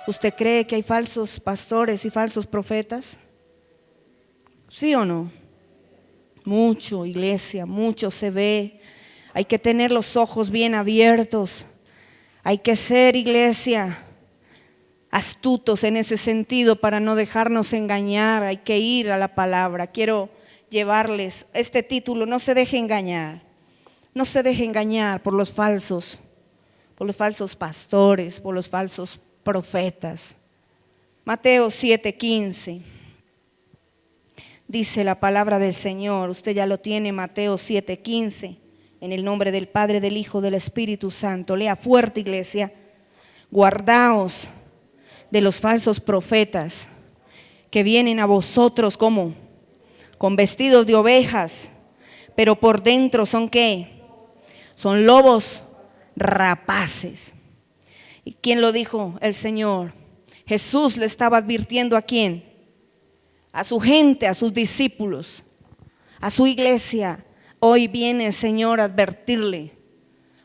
¿Usted cree que hay falsos pastores y falsos profetas? ¿Sí o no? Mucho, iglesia, mucho se ve. Hay que tener los ojos bien abiertos. Hay que ser, iglesia, astutos en ese sentido para no dejarnos engañar. Hay que ir a la palabra. Quiero llevarles este título: no se deje engañar. No se deje engañar por los falsos pastores, por los falsos profetas. Mateo 7:15 dice la palabra del Señor. Usted ya lo tiene, Mateo 7:15. En el nombre del Padre, del Hijo, del Espíritu Santo. Lea fuerte, iglesia. Guardaos de los falsos profetas que vienen a vosotros como con vestidos de ovejas, pero por dentro son ¿qué? Son lobos rapaces. ¿Y quién lo dijo? El Señor. Jesús le estaba advirtiendo ¿a quién? A su gente, a sus discípulos, a su iglesia. Hoy viene el Señor a advertirle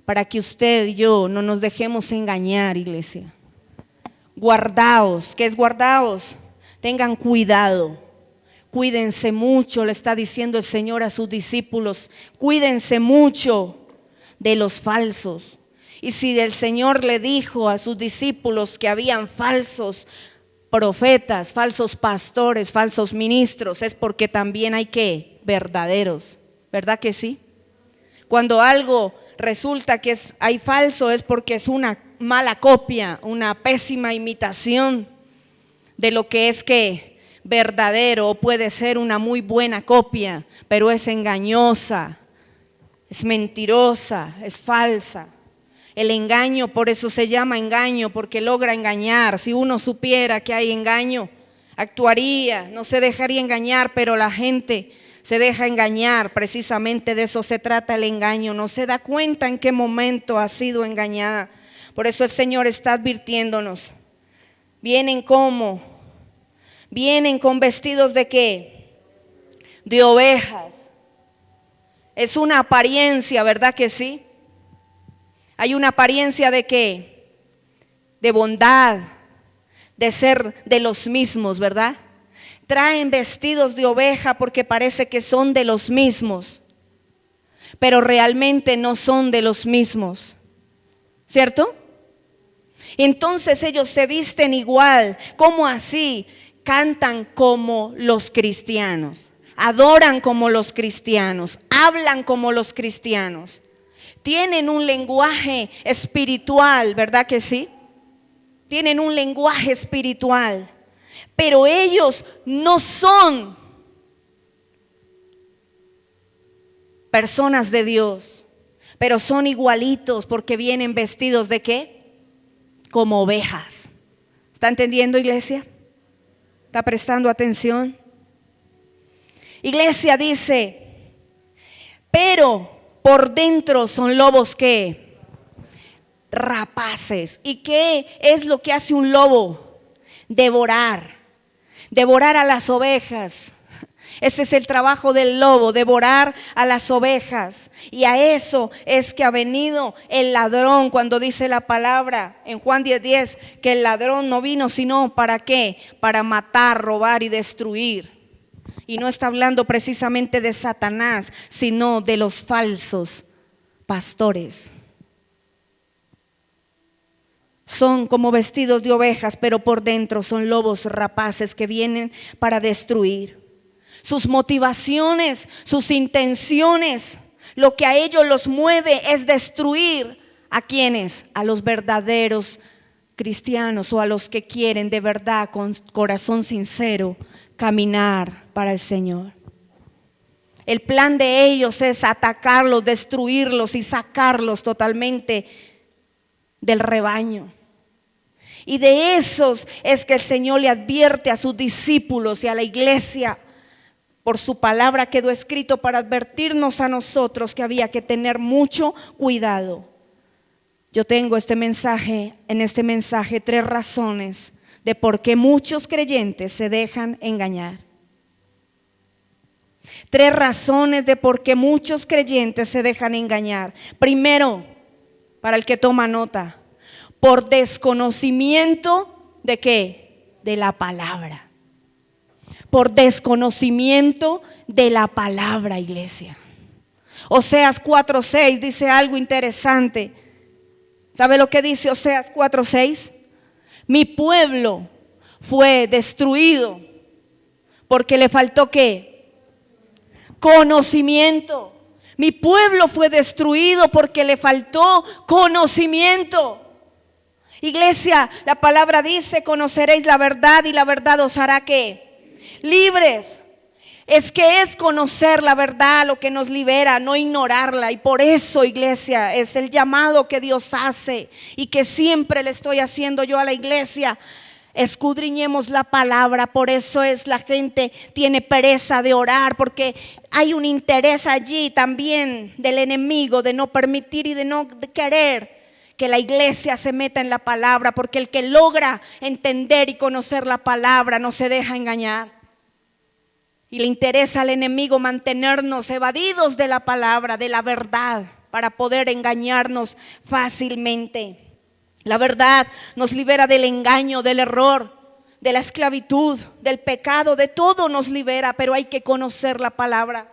para que usted y yo no nos dejemos engañar, iglesia. Guardaos. ¿Qué es guardaos? Tengan cuidado. Cuídense mucho, le está diciendo el Señor a sus discípulos. Cuídense mucho de los falsos. Y si el Señor le dijo a sus discípulos que habían falsos profetas, falsos pastores, falsos ministros, es porque también hay que verdaderos. ¿Verdad que sí? Cuando algo resulta que hay falso es porque es una mala copia, una pésima imitación de lo que es que verdadero, o puede ser una muy buena copia, pero es engañosa, es mentirosa, es falsa. El engaño, por eso se llama engaño, porque logra engañar. Si uno supiera que hay engaño, actuaría, no se dejaría engañar, pero la gente se deja engañar. Precisamente de eso se trata el engaño. No se da cuenta en qué momento ha sido engañada. Por eso el Señor está advirtiéndonos. Vienen como, vienen con vestidos de ¿qué? De ovejas. Es una apariencia, ¿verdad que sí? Hay una apariencia de ¿qué? De bondad, de ser de los mismos, ¿verdad? Traen vestidos de oveja porque parece que son de los mismos, pero realmente no son de los mismos, ¿cierto? Entonces ellos se visten igual. ¿Cómo así? Cantan como los cristianos, adoran como los cristianos, hablan como los cristianos, tienen un lenguaje espiritual, ¿verdad que sí? Tienen un lenguaje espiritual. Pero ellos no son personas de Dios, pero son igualitos porque vienen vestidos de ¿qué? Como ovejas. ¿Está entendiendo, iglesia? ¿Está prestando atención? Iglesia dice, pero por dentro son lobos ¿qué? Rapaces. ¿Y qué es lo que hace un lobo? Devorar a las ovejas. Ese es el trabajo del lobo, devorar a las ovejas. Y a eso es que ha venido el ladrón, cuando dice la palabra en Juan 10:10 que el ladrón no vino sino ¿para qué? Para matar, robar y destruir. Y no está hablando precisamente de Satanás, sino de los falsos pastores. Son como vestidos de ovejas, pero por dentro son lobos rapaces que vienen para destruir. Sus motivaciones, sus intenciones, lo que a ellos los mueve es destruir ¿a quiénes? A los verdaderos cristianos o a los que quieren de verdad con corazón sincero caminar para el Señor. El plan de ellos es atacarlos, destruirlos y sacarlos totalmente del rebaño. Y de esos es que el Señor le advierte a sus discípulos y a la iglesia. Por su palabra quedó escrito para advertirnos a nosotros que había que tener mucho cuidado. Yo tengo en este mensaje 3 razones de por qué muchos creyentes se dejan engañar. 3 razones de por qué muchos creyentes se dejan engañar. Primero, para el que toma nota, por desconocimiento ¿de qué? De la palabra. Por desconocimiento de la palabra, iglesia. Oseas 4:6 dice algo interesante. ¿Sabe lo que dice Oseas 4:6? Mi pueblo fue destruido porque le faltó ¿qué? Conocimiento. Mi pueblo fue destruido porque le faltó conocimiento. Iglesia, la palabra dice: conoceréis la verdad y la verdad os hará ¿qué? Libres. Es que es conocer la verdad lo que nos libera, no ignorarla. Y por eso, iglesia, es el llamado que Dios hace y que siempre le estoy haciendo yo a la iglesia. Escudriñemos la palabra. Por eso es la gente tiene pereza de orar, porque hay un interés allí también del enemigo de no permitir y de no querer que la iglesia se meta en la palabra, porque el que logra entender y conocer la palabra no se deja engañar. Y le interesa al enemigo mantenernos evadidos de la palabra, de la verdad, para poder engañarnos fácilmente. La verdad nos libera del engaño, del error, de la esclavitud, del pecado, de todo nos libera, pero hay que conocer la palabra.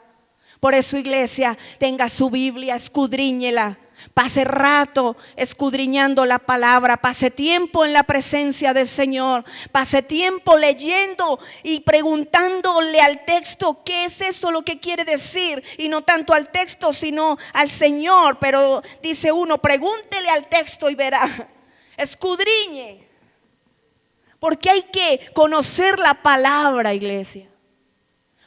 Por eso, iglesia, tenga su Biblia, escudriñela. Pase rato escudriñando la palabra, pase tiempo en la presencia del Señor, pase tiempo leyendo y preguntándole al texto qué es eso lo que quiere decir, y no tanto al texto sino al Señor. Pero dice uno, pregúntele al texto y verá. Escudriñe, porque hay que conocer la palabra, iglesia.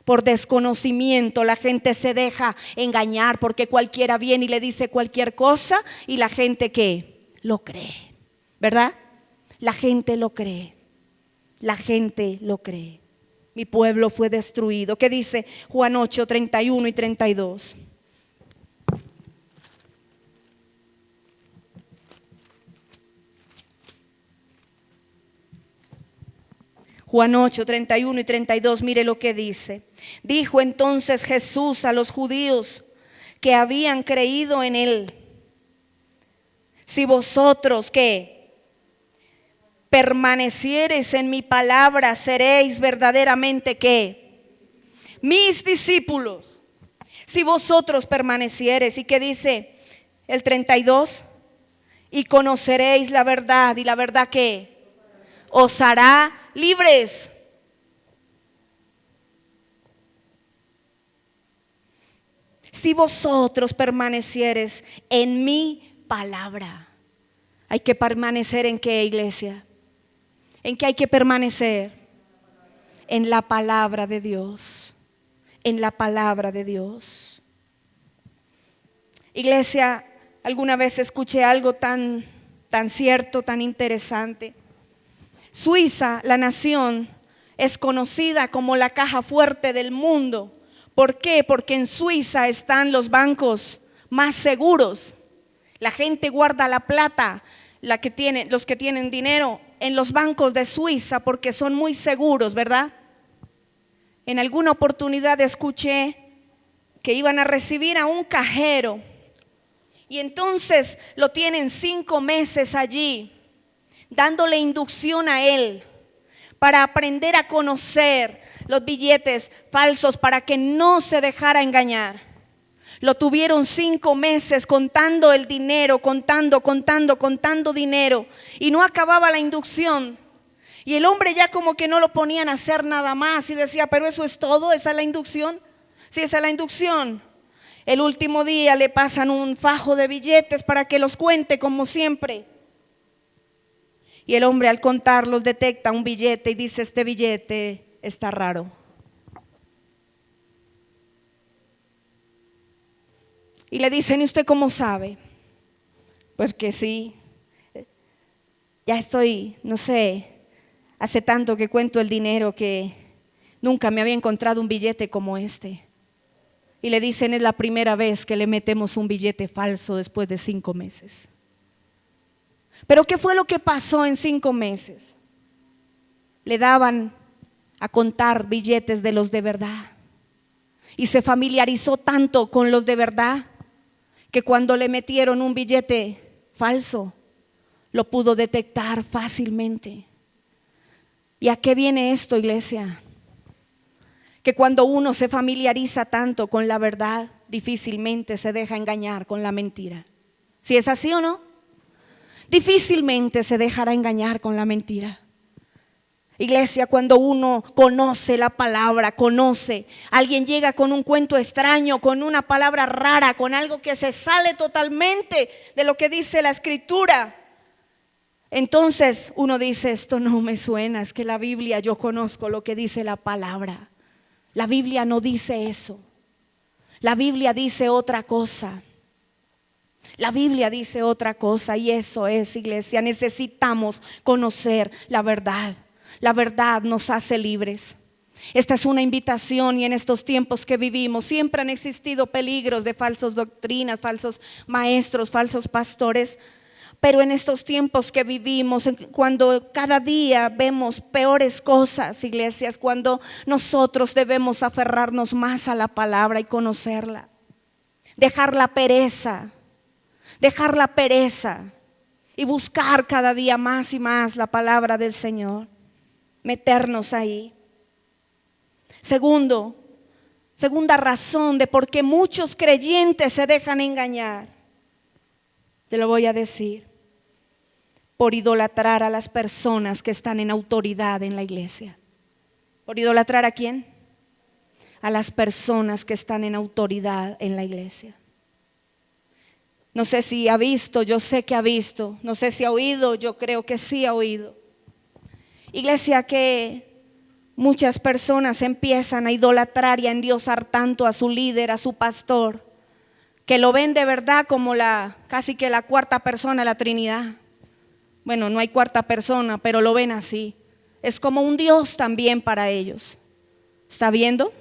Por desconocimiento la gente se deja engañar, porque cualquiera viene y le dice cualquier cosa y la gente ¿qué? Lo cree, ¿verdad? La gente lo cree, la gente lo cree. Mi pueblo fue destruido. ¿Qué dice Juan 8, 31 y 32? Juan 8, 31 y 32, mire lo que dice. Dijo entonces Jesús a los judíos que habían creído en él: si vosotros ¿qué? Permaneciereis en mi palabra, seréis verdaderamente ¿qué? Mis discípulos. Si vosotros permaneciereis. ¿Y qué dice el 32? Y conoceréis la verdad, y la verdad ¿qué? Os hará libres. Si vosotros permanecieres en mi palabra. Hay que permanecer ¿en qué, iglesia? ¿En qué hay que permanecer? En la palabra de Dios. En la palabra de Dios. Iglesia, alguna vez escuché algo tan cierto, tan interesante. Suiza, la nación, es conocida como la caja fuerte del mundo. ¿Por qué? Porque en Suiza están los bancos más seguros. La gente guarda la plata, los que tienen dinero, en los bancos de Suiza, porque son muy seguros, ¿verdad? En alguna oportunidad escuché que iban a recibir a un cajero, y entonces lo tienen 5 meses allí, dándole inducción a él para aprender a conocer los billetes falsos, para que no se dejara engañar. Lo tuvieron 5 meses contando el dinero, contando dinero, y no acababa la inducción. Y el hombre ya como que no lo ponían a hacer nada más y decía, pero eso es todo, esa es la inducción. Sí, esa es la inducción. El último día le pasan un fajo de billetes para que los cuente como siempre. Y el hombre al contarlos detecta un billete y dice, este billete está raro. Y le dicen, ¿y usted cómo sabe? Porque sí, ya estoy, no sé, hace tanto que cuento el dinero que nunca me había encontrado un billete como este. Y le dicen, es la primera vez que le metemos un billete falso después de 5 meses. Pero ¿qué fue lo que pasó en 5 meses? Le daban a contar billetes de los de verdad. Y se familiarizó tanto con los de verdad que cuando le metieron un billete falso, lo pudo detectar fácilmente. ¿Y a qué viene esto, iglesia? Que cuando uno se familiariza tanto con la verdad, difícilmente se deja engañar con la mentira. ¿Si es así o no? Difícilmente se dejará engañar con la mentira. Iglesia, cuando uno conoce la palabra, alguien llega con un cuento extraño, con una palabra rara, con algo que se sale totalmente de lo que dice la Escritura, entonces uno dice, esto no me suena, es que la Biblia, yo conozco lo que dice la palabra. La Biblia no dice eso. La Biblia dice otra cosa. La Biblia dice otra cosa, y eso es, iglesia, necesitamos conocer la verdad. La verdad nos hace libres. Esta es una invitación, y en estos tiempos que vivimos siempre han existido peligros de falsas doctrinas, falsos maestros, falsos pastores. Pero en estos tiempos que vivimos, cuando cada día vemos peores cosas, iglesias, cuando nosotros debemos aferrarnos más a la palabra y conocerla, dejar la pereza y buscar cada día más y más la palabra del Señor, meternos ahí. Segunda razón de por qué muchos creyentes se dejan engañar, te lo voy a decir: por idolatrar a las personas que están en autoridad en la iglesia. ¿Por idolatrar a quién? A las personas que están en autoridad en la iglesia. No sé si ha visto, yo sé que ha visto. No sé si ha oído, yo creo que sí ha oído. Iglesia, que muchas personas empiezan a idolatrar y a endiosar tanto a su líder, a su pastor, que lo ven de verdad como casi que la cuarta persona de la Trinidad. Bueno, no hay cuarta persona, pero lo ven así. Es como un Dios también para ellos. ¿Está viendo?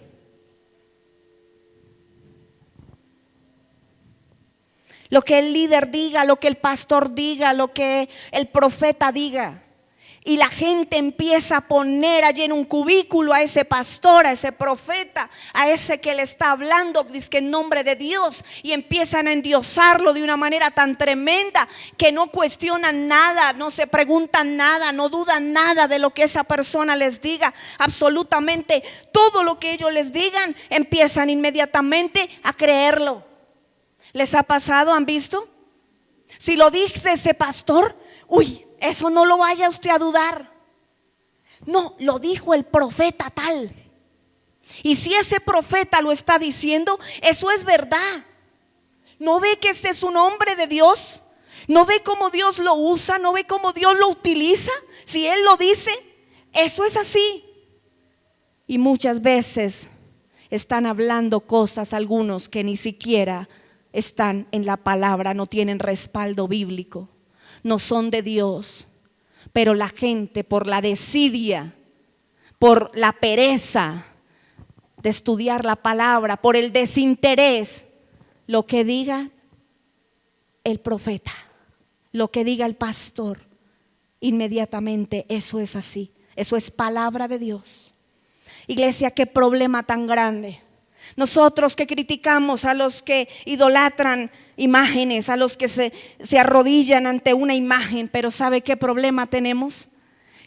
Lo que el líder diga, lo que el pastor diga, lo que el profeta diga. Y la gente empieza a poner allí en un cubículo a ese pastor, a ese profeta, a ese que le está hablando, dice que en nombre de Dios, y empiezan a endiosarlo de una manera tan tremenda que no cuestionan nada, no se preguntan nada, no dudan nada de lo que esa persona les diga. Absolutamente todo lo que ellos les digan, empiezan inmediatamente a creerlo. ¿Les ha pasado? ¿Han visto? Si lo dice ese pastor, uy, eso no lo vaya usted a dudar. No, lo dijo el profeta tal. Y si ese profeta lo está diciendo, eso es verdad. ¿No ve que ese es un hombre de Dios? ¿No ve cómo Dios lo usa? ¿No ve cómo Dios lo utiliza? Si Él lo dice, eso es así. Y muchas veces están hablando cosas algunos que ni siquiera están en la palabra, no tienen respaldo bíblico. No son de Dios, pero la gente, por la desidia, por la pereza de estudiar la palabra, por el desinterés, lo que diga el profeta, lo que diga el pastor, inmediatamente eso es así. Eso es palabra de Dios. Iglesia, qué problema tan grande. Nosotros que criticamos a los que idolatran imágenes, a los que se arrodillan ante una imagen, pero ¿sabe qué problema tenemos?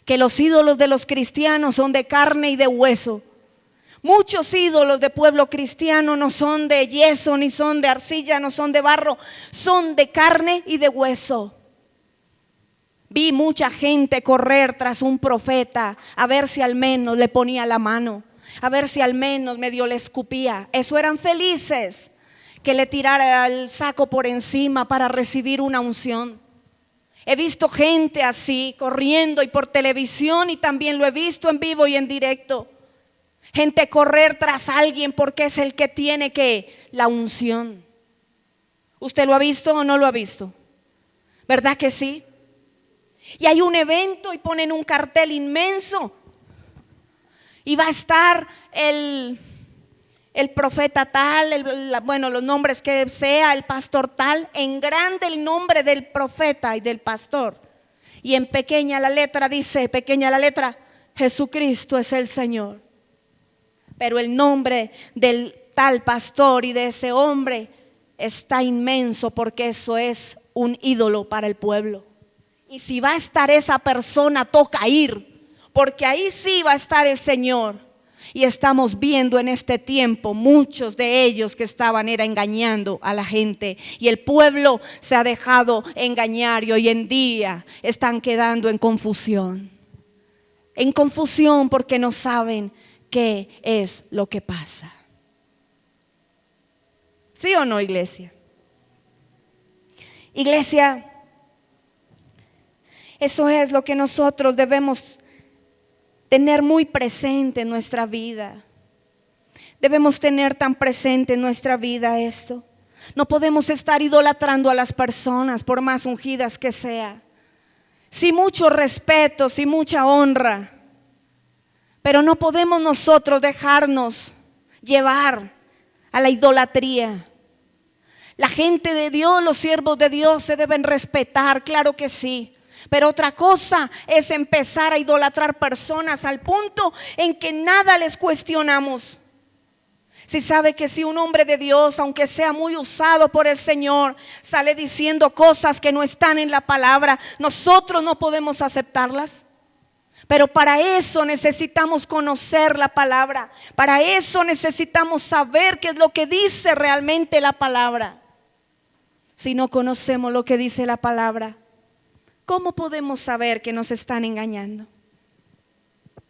Que los ídolos de los cristianos son de carne y de hueso. Muchos ídolos de pueblo cristiano no son de yeso, ni son de arcilla, no son de barro, son de carne y de hueso. Vi mucha gente correr tras un profeta a ver si al menos le ponía la mano, a ver si al menos medio le escupía. Eso eran felices, que le tirara el saco por encima para recibir una unción. He visto gente así corriendo, y por televisión, y también lo he visto en vivo y en directo. Gente correr tras alguien porque es el que tiene la unción. ¿Usted lo ha visto o no lo ha visto? ¿Verdad que sí? Y hay un evento y ponen un cartel inmenso y va a estar el profeta tal, bueno, los nombres que sea, el pastor tal, en grande el nombre del profeta y del pastor, y en pequeña la letra dice, Jesucristo es el Señor. Pero el nombre del tal pastor y de ese hombre está inmenso, porque eso es un ídolo para el pueblo. Y si va a estar esa persona, toca ir, porque ahí sí va a estar el Señor. Y estamos viendo en este tiempo muchos de ellos que estaban engañando a la gente, y el pueblo se ha dejado engañar y hoy en día están quedando en confusión porque no saben qué es lo que pasa. ¿Sí o no, iglesia? Iglesia, eso es lo que nosotros debemos tener muy presente en nuestra vida. Debemos tener tan presente en nuestra vida esto. No podemos estar idolatrando a las personas por más ungidas que sea. Sí, mucho respeto, sí, mucha honra, pero no podemos nosotros dejarnos llevar a la idolatría. La gente de Dios, los siervos de Dios se deben respetar, claro que sí. Pero otra cosa es empezar a idolatrar personas al punto en que nada les cuestionamos. Si sabe que si un hombre de Dios, aunque sea muy usado por el Señor, sale diciendo cosas que no están en la palabra, nosotros no podemos aceptarlas. Pero para eso necesitamos conocer la palabra. Para eso necesitamos saber qué es lo que dice realmente la palabra. Si no conocemos lo que dice la palabra, ¿cómo podemos saber que nos están engañando?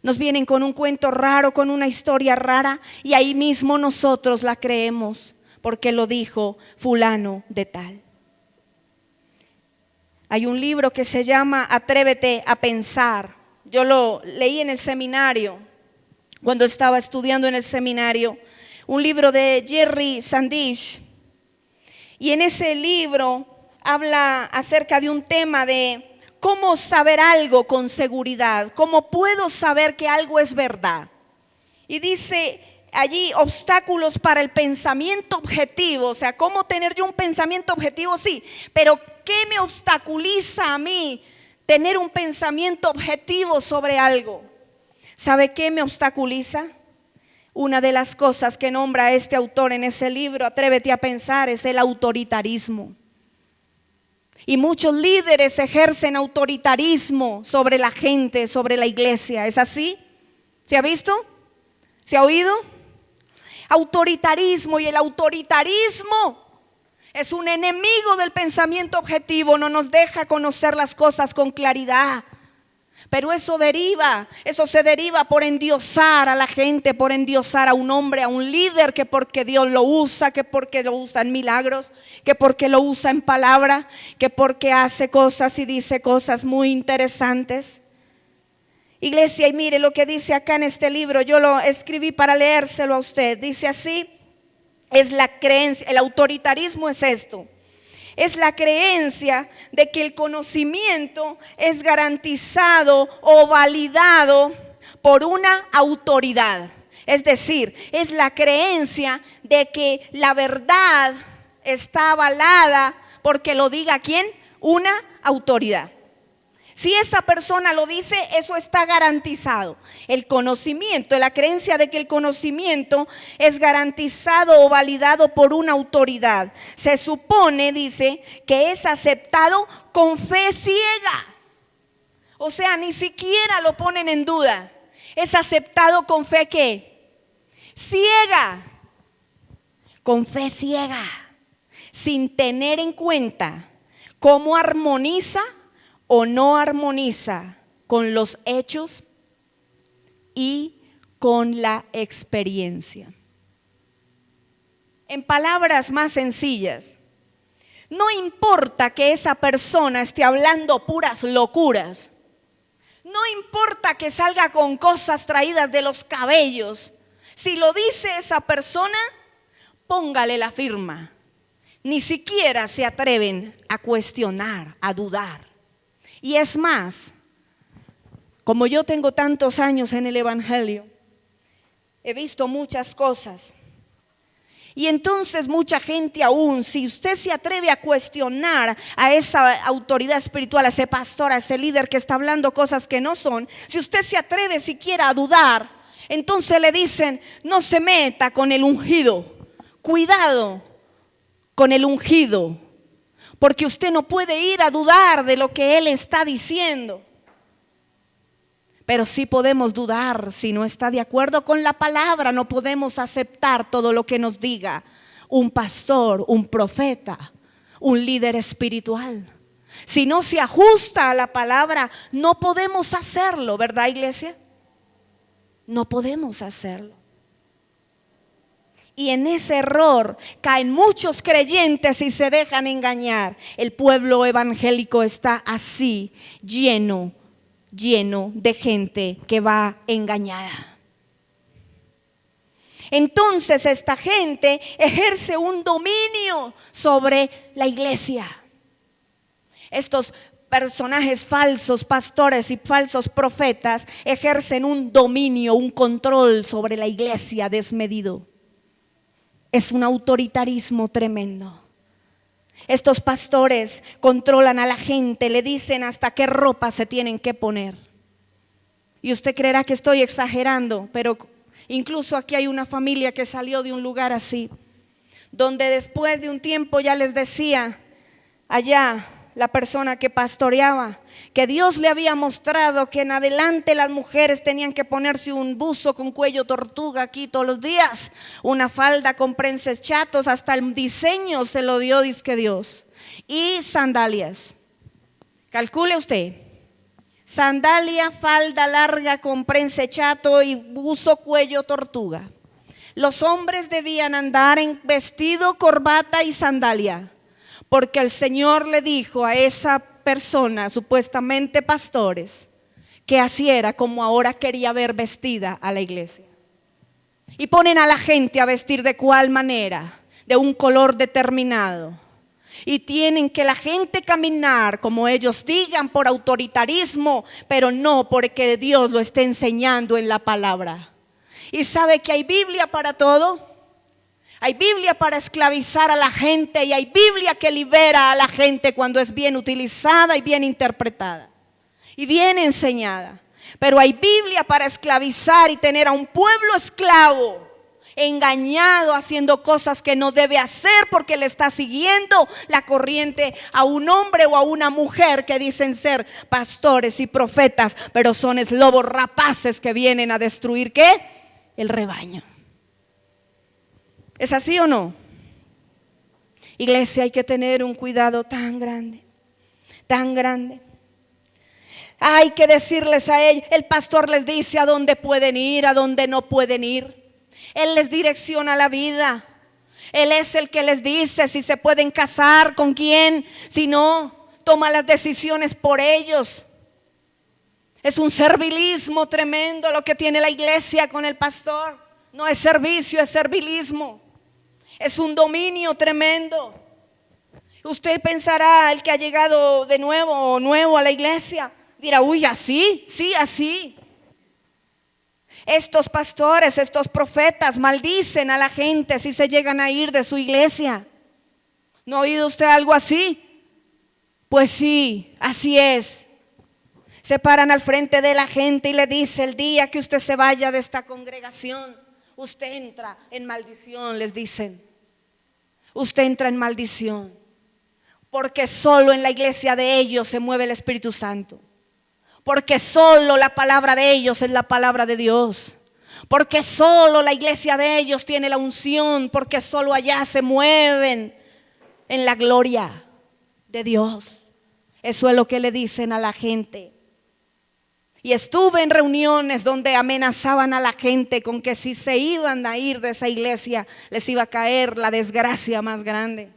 Nos vienen con un cuento raro, con una historia rara, y ahí mismo nosotros la creemos porque lo dijo fulano de tal. Hay un libro que se llama Atrévete a pensar. Yo lo leí en el seminario, cuando estaba estudiando en el seminario, un libro de Jerry Sandish. Y en ese libro habla acerca de un tema de cómo saber algo con seguridad, cómo puedo saber que algo es verdad. Y dice allí obstáculos para el pensamiento objetivo, o sea, cómo tener yo un pensamiento objetivo, sí, pero ¿qué me obstaculiza a mí tener un pensamiento objetivo sobre algo? ¿Sabe qué me obstaculiza? Una de las cosas que nombra este autor en ese libro, Atrévete a pensar, es el autoritarismo. Y muchos líderes ejercen autoritarismo sobre la gente, sobre la iglesia. ¿Es así? ¿Se ha visto? ¿Se ha oído? Autoritarismo, y el autoritarismo es un enemigo del pensamiento objetivo, no nos deja conocer las cosas con claridad. Pero eso se deriva por endiosar a la gente, por endiosar a un hombre, a un líder, que porque Dios lo usa, que porque lo usa en milagros, que porque lo usa en palabra, que porque hace cosas y dice cosas muy interesantes. Iglesia, y mire lo que dice acá en este libro, yo lo escribí para leérselo a usted. Dice así, es la creencia, el autoritarismo es esto. Es la creencia de que el conocimiento es garantizado o validado por una autoridad. Es decir, es la creencia de que la verdad está avalada porque lo diga ¿quién? Una autoridad. Si esa persona lo dice, eso está garantizado. El conocimiento, la creencia de que el conocimiento es garantizado o validado por una autoridad. Se supone, dice, que es aceptado con fe ciega. O sea, ni siquiera lo ponen en duda. Es aceptado con fe ¿qué? Ciega. Con fe ciega. Sin tener en cuenta cómo armoniza o no armoniza con los hechos y con la experiencia. En palabras más sencillas, no importa que esa persona esté hablando puras locuras, no importa que salga con cosas traídas de los cabellos, si lo dice esa persona, póngale la firma. Ni siquiera se atreven a cuestionar, a dudar. Y es más, como yo tengo tantos años en el evangelio, he visto muchas cosas. Y entonces mucha gente aún, si usted se atreve a cuestionar a esa autoridad espiritual, a ese pastor, a ese líder que está hablando cosas que no son, si usted se atreve siquiera a dudar, entonces le dicen, no se meta con el ungido, cuidado con el ungido. Porque usted no puede ir a dudar de lo que él está diciendo. Pero sí podemos dudar si no está de acuerdo con la palabra. No podemos aceptar todo lo que nos diga un pastor, un profeta, un líder espiritual. Si no se ajusta a la palabra, no podemos hacerlo, ¿verdad, iglesia? No podemos hacerlo. Y en ese error caen muchos creyentes y se dejan engañar. El pueblo evangélico está así, lleno de gente que va engañada. Entonces esta gente ejerce un dominio sobre la iglesia. Estos personajes falsos, pastores y falsos profetas, ejercen un dominio, un control sobre la iglesia desmedido. Es un autoritarismo tremendo. Estos pastores controlan a la gente, le dicen hasta qué ropa se tienen que poner. Y usted creerá que estoy exagerando, pero incluso aquí hay una familia que salió de un lugar así, donde después de un tiempo ya les decía allá la persona que pastoreaba que Dios le había mostrado que en adelante las mujeres tenían que ponerse un buzo con cuello tortuga aquí todos los días, una falda con prenses chatos, hasta el diseño se lo dio dizque Dios, y sandalias. Calcule usted, sandalia, falda larga con prense chato y buzo cuello tortuga. Los hombres debían andar en vestido, corbata y sandalia, porque el Señor le dijo a esa persona, supuestamente pastores, que así era como ahora quería ver vestida a la iglesia. Y ponen a la gente a vestir de cuál manera, de un color determinado. Y tienen que la gente caminar como ellos digan, por autoritarismo, pero no porque Dios lo esté enseñando en la palabra. ¿Y sabe que hay Biblia para todo? Hay Biblia para esclavizar a la gente y hay Biblia que libera a la gente cuando es bien utilizada y bien interpretada y bien enseñada. Pero hay Biblia para esclavizar y tener a un pueblo esclavo, engañado, haciendo cosas que no debe hacer porque le está siguiendo la corriente a un hombre o a una mujer que dicen ser pastores y profetas, pero son lobos rapaces que vienen a destruir ¿qué? El rebaño. ¿Es así o no? Iglesia, hay que tener un cuidado tan grande, tan grande. Hay que decirles a ellos, el pastor les dice a dónde pueden ir, a dónde no pueden ir. Él les direcciona la vida. Él es el que les dice si se pueden casar, con quién, si no, toma las decisiones por ellos. Es un servilismo tremendo lo que tiene la iglesia con el pastor. No es servicio, es servilismo. Es un dominio tremendo. Usted pensará, el que ha llegado de nuevo o nuevo a la iglesia, dirá, uy, así, sí, así. Estos pastores, estos profetas maldicen a la gente si se llegan a ir de su iglesia. ¿No ha oído usted algo así? Pues sí, así es. Se paran al frente de la gente y le dice, el día que usted se vaya de esta congregación, usted entra en maldición, les dicen. Usted entra en maldición, porque solo en la iglesia de ellos se mueve el Espíritu Santo, porque solo la palabra de ellos es la palabra de Dios, porque solo la iglesia de ellos tiene la unción, porque solo allá se mueven en la gloria de Dios. Eso es lo que le dicen a la gente. Y estuve en reuniones donde amenazaban a la gente con que si se iban a ir de esa iglesia les iba a caer la desgracia más grande.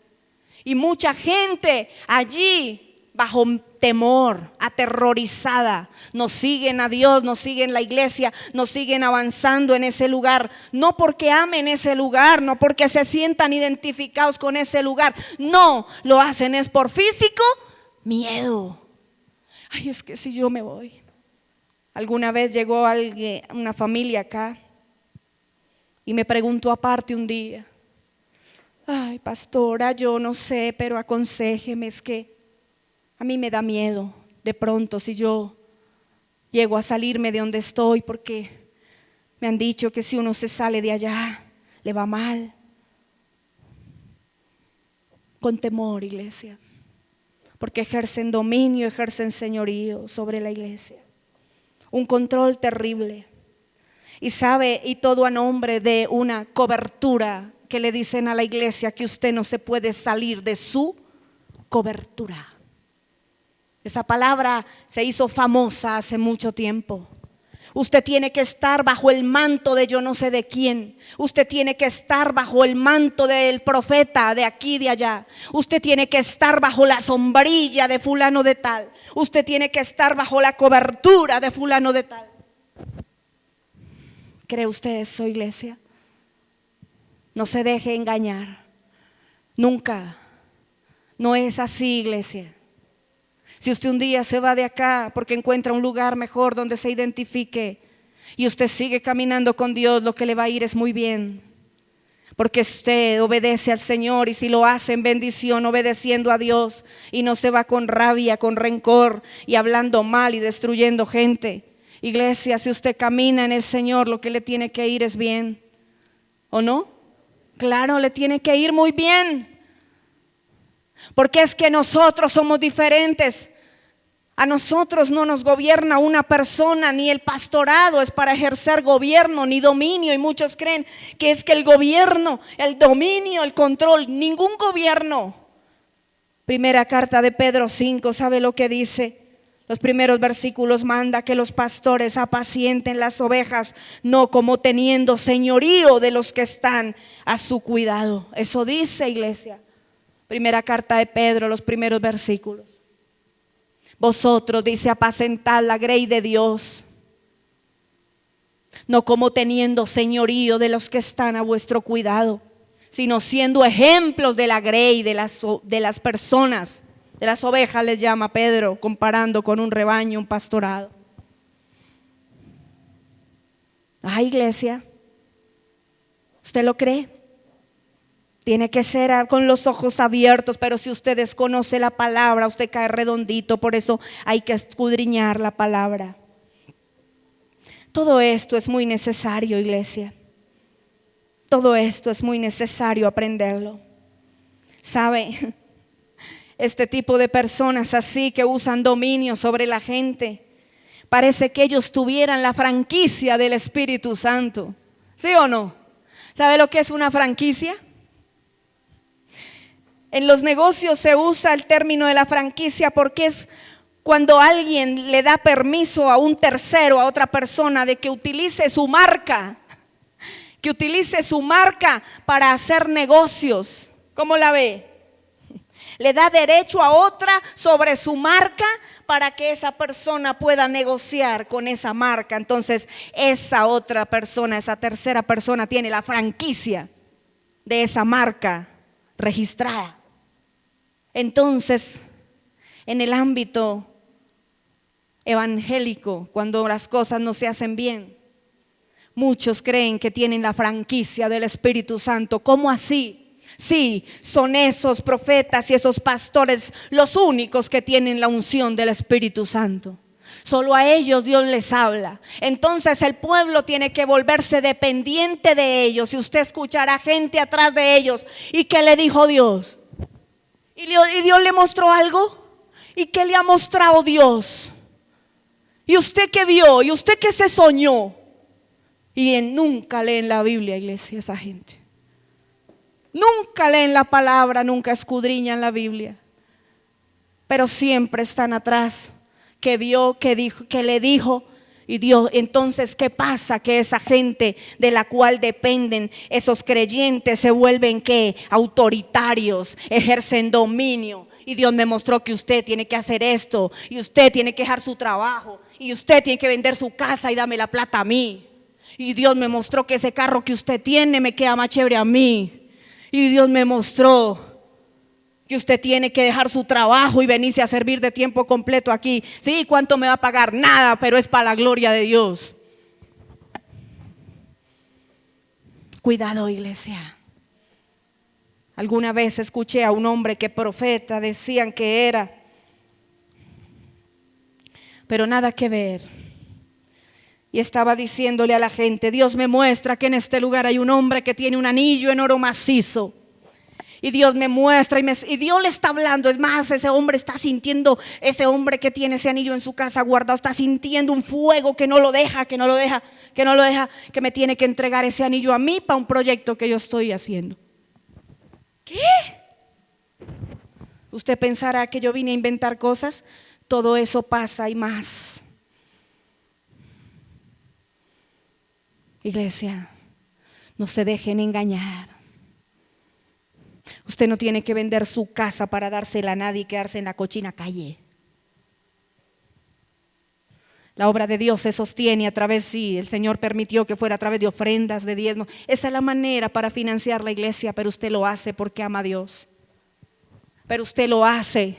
Y mucha gente allí bajo temor, aterrorizada, no siguen a Dios, no siguen la iglesia, no siguen avanzando en ese lugar. No porque amen ese lugar, no porque se sientan identificados con ese lugar. No, lo hacen es por físico miedo. Ay, es que si yo me voy. Alguna vez llegó alguien, una familia acá y me preguntó aparte un día, ay, pastora, yo no sé, pero aconséjeme, es que a mí me da miedo de pronto si yo llego a salirme de donde estoy, porque me han dicho que si uno se sale de allá le va mal. Con temor, iglesia, porque ejercen dominio, ejercen señorío sobre la iglesia. un control terrible. Y sabe, y todo a nombre de una cobertura que le dicen a la iglesia que usted no se puede salir de su cobertura. Esa palabra se hizo famosa hace mucho tiempo. Usted tiene que estar bajo el manto de yo no sé de quién. Usted tiene que estar bajo el manto del profeta de aquí y de allá. Usted tiene que estar bajo la sombrilla de fulano de tal. Usted tiene que estar bajo la cobertura de fulano de tal. ¿Cree usted eso, iglesia? No se deje engañar. Nunca. No es así, iglesia. Si usted un día se va de acá porque encuentra un lugar mejor donde se identifique y usted sigue caminando con Dios, lo que le va a ir es muy bien. Porque usted obedece al Señor, y si lo hace en bendición, obedeciendo a Dios, y no se va con rabia, con rencor y hablando mal y destruyendo gente. Iglesia, si usted camina en el Señor, lo que le tiene que ir es bien. ¿O no? Claro, le tiene que ir muy bien. Porque es que nosotros somos diferentes. A nosotros no nos gobierna una persona, ni el pastorado es para ejercer gobierno ni dominio. Y muchos creen que es que el gobierno, el dominio, el control, ningún gobierno. Primera carta de Pedro 5, ¿sabe lo que dice? Los primeros versículos manda que los pastores apacienten las ovejas, no como teniendo señorío de los que están a su cuidado. Eso dice, iglesia. Primera carta de Pedro, los primeros versículos. Vosotros, dice, apacentad la grey de Dios, no como teniendo señorío de los que están a vuestro cuidado, sino siendo ejemplos de la grey, de las personas, de las ovejas les llama Pedro, comparando con un rebaño, un pastorado. Ah, iglesia, ¿usted lo cree? Tiene que ser con los ojos abiertos, pero si usted desconoce la palabra, usted cae redondito. Por eso hay que escudriñar la palabra. Todo esto es muy necesario, iglesia. Todo esto es muy necesario aprenderlo. ¿Sabe? Este tipo de personas así que usan dominio sobre la gente, parece que ellos tuvieran la franquicia del Espíritu Santo. ¿Sí o no? ¿Sabe lo que es una franquicia? En los negocios se usa el término de la franquicia porque es cuando alguien le da permiso a un tercero, a otra persona, de que utilice su marca, para hacer negocios. ¿Cómo la ve? Le da derecho a otra sobre su marca para que esa persona pueda negociar con esa marca. Entonces esa otra persona, esa tercera persona tiene la franquicia de esa marca registrada. Entonces, en el ámbito evangélico, cuando las cosas no se hacen bien, muchos creen que tienen la franquicia del Espíritu Santo. ¿Cómo así? Sí, son esos profetas y esos pastores los únicos que tienen la unción del Espíritu Santo. Solo a ellos Dios les habla. Entonces el pueblo tiene que volverse dependiente de ellos. Y usted escuchará gente atrás de ellos. ¿Y qué le dijo Dios? ¿Y Dios le mostró algo? ¿Y qué le ha mostrado Dios? ¿Y usted qué vio? ¿Y usted qué se soñó? Y nunca leen la Biblia, iglesia, esa gente. Nunca leen la palabra, nunca escudriñan la Biblia. Pero siempre están atrás. ¿Qué vio? ¿Qué dijo? ¿Qué le dijo? Y Dios, entonces, ¿qué pasa? Que esa gente de la cual dependen esos creyentes se vuelven ¿qué? Autoritarios, ejercen dominio. Y Dios me mostró que usted tiene que hacer esto, y usted tiene que dejar su trabajo, y usted tiene que vender su casa y dame la plata a mí. Y Dios me mostró que ese carro que usted tiene me queda más chévere a mí. Y Dios me mostró que usted tiene que dejar su trabajo y venirse a servir de tiempo completo aquí. Sí, ¿cuánto me va a pagar? Nada, pero es para la gloria de Dios. Cuidado, iglesia. Alguna vez escuché a un hombre que profeta, decían que era, pero nada que ver. Y estaba diciéndole a la gente: Dios me muestra que en este lugar hay un hombre que tiene un anillo en oro macizo. Y Dios me muestra y Dios le está hablando. Es más, ese hombre está sintiendo, ese hombre que tiene ese anillo en su casa guardado, está sintiendo un fuego que no lo deja, que me tiene que entregar ese anillo a mí para un proyecto que yo estoy haciendo. ¿Qué? ¿Usted pensará que yo vine a inventar cosas? Todo eso pasa y más. Iglesia, no se dejen engañar. Usted no tiene que vender su casa para dársela a nadie y quedarse en la cochina calle. La obra de Dios se sostiene a través, sí, el Señor permitió que fuera a través de ofrendas, de diezmos. Esa es la manera para financiar la iglesia, pero usted lo hace porque ama a Dios. Pero usted lo hace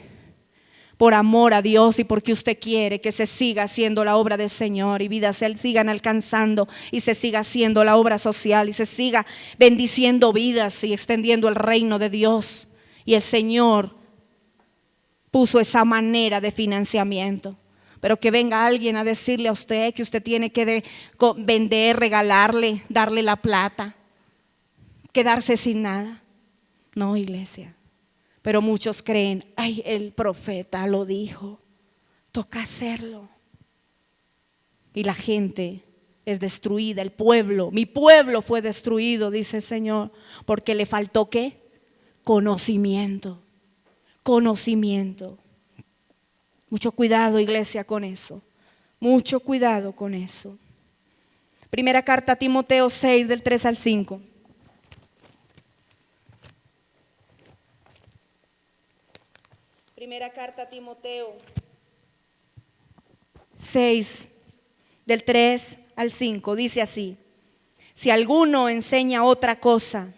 por amor a Dios y porque usted quiere que se siga haciendo la obra del Señor y vidas se sigan alcanzando y se siga haciendo la obra social y se siga bendiciendo vidas y extendiendo el reino de Dios. Y el Señor puso esa manera de financiamiento. Pero que venga alguien a decirle a usted que usted tiene que vender, regalarle, darle la plata, quedarse sin nada. No, iglesia. Pero muchos creen, ay, el profeta lo dijo, toca hacerlo. Y la gente es destruida, el pueblo, mi pueblo fue destruido, dice el Señor, porque le faltó ¿qué? Conocimiento. Conocimiento. Mucho cuidado, iglesia, con eso. Mucho cuidado con eso. Primera carta a Timoteo 6, del 3 al 5. Primera carta a Timoteo 6, del 3 al 5, dice así: si alguno enseña otra cosa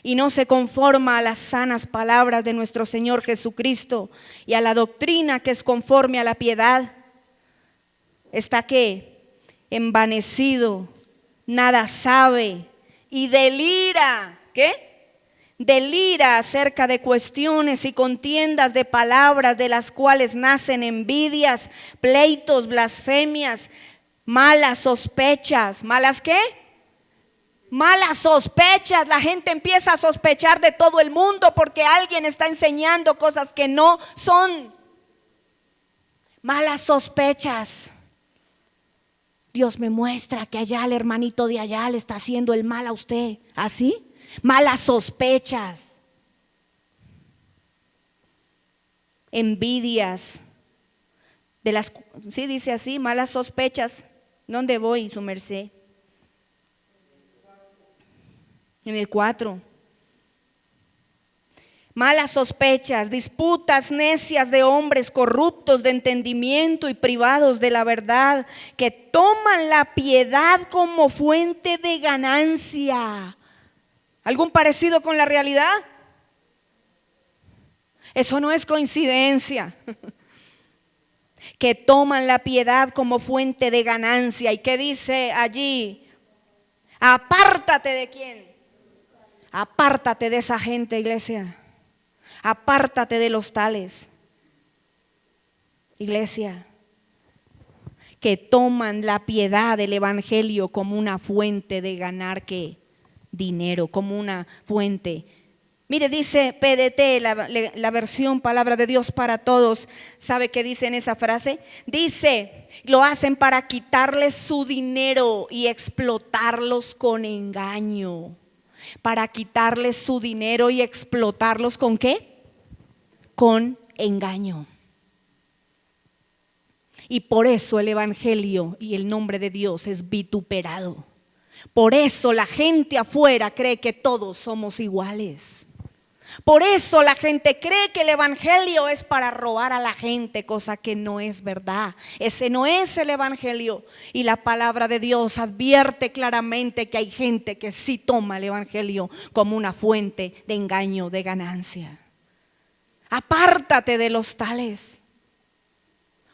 y no se conforma a las sanas palabras de nuestro Señor Jesucristo y a la doctrina que es conforme a la piedad, está ¿qué? Envanecido, nada sabe y delira, ¿qué? Delira acerca de cuestiones y contiendas de palabras, de las cuales nacen envidias, pleitos, blasfemias, malas sospechas. ¿Malas qué? Malas sospechas. La gente empieza a sospechar de todo el mundo porque alguien está enseñando cosas que no son. Malas sospechas. Dios me muestra que allá el hermanito de allá le está haciendo el mal a usted. ¿Así? Malas sospechas, envidias, sí dice así, malas sospechas. ¿Dónde voy, su merced? En el 4. Malas sospechas, disputas necias de hombres corruptos de entendimiento y privados de la verdad, que toman la piedad como fuente de ganancia. ¿Algún parecido con la realidad? Eso no es coincidencia. Que toman la piedad como fuente de ganancia. ¿Y qué dice allí? Apártate de quién. Apártate de esa gente, iglesia. Apártate de los tales. Iglesia, que toman la piedad del evangelio como una fuente de ganar ¿qué? Dinero, como una fuente. Mire, dice PDT, la versión Palabra de Dios para Todos. ¿Sabe qué dice en esa frase? Dice, lo hacen para quitarles su dinero y explotarlos con engaño. Para quitarles su dinero y explotarlos ¿con qué? Con engaño. Y por eso el evangelio y el nombre de Dios es vituperado. Por eso la gente afuera cree que todos somos iguales. Por eso la gente cree que el evangelio es para robar a la gente, cosa que no es verdad. Ese no es el evangelio. Y la palabra de Dios advierte claramente que hay gente que sí toma el evangelio como una fuente de engaño, de ganancia. Apártate de los tales.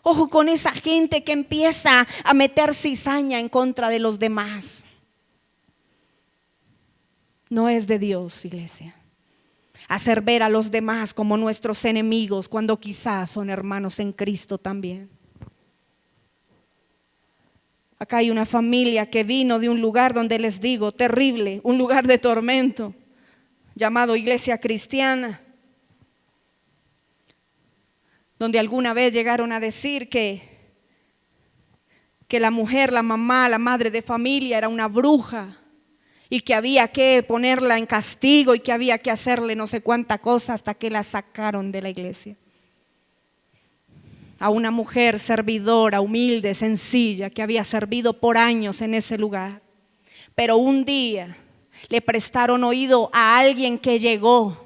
Ojo con esa gente que empieza a meter cizaña en contra de los demás. No es de Dios, iglesia. Hacer ver a los demás como nuestros enemigos cuando quizás son hermanos en Cristo también. Acá hay una familia que vino de un lugar donde les digo, terrible, un lugar de tormento. llamado Iglesia Cristiana, donde alguna vez llegaron a decir que la mujer, la mamá, la madre de familia era una bruja y que había que ponerla en castigo y que había que hacerle no sé cuánta cosa hasta que la sacaron de la iglesia. A una mujer servidora, humilde, sencilla, que había servido por años en ese lugar. Pero un día le prestaron oído a alguien que llegó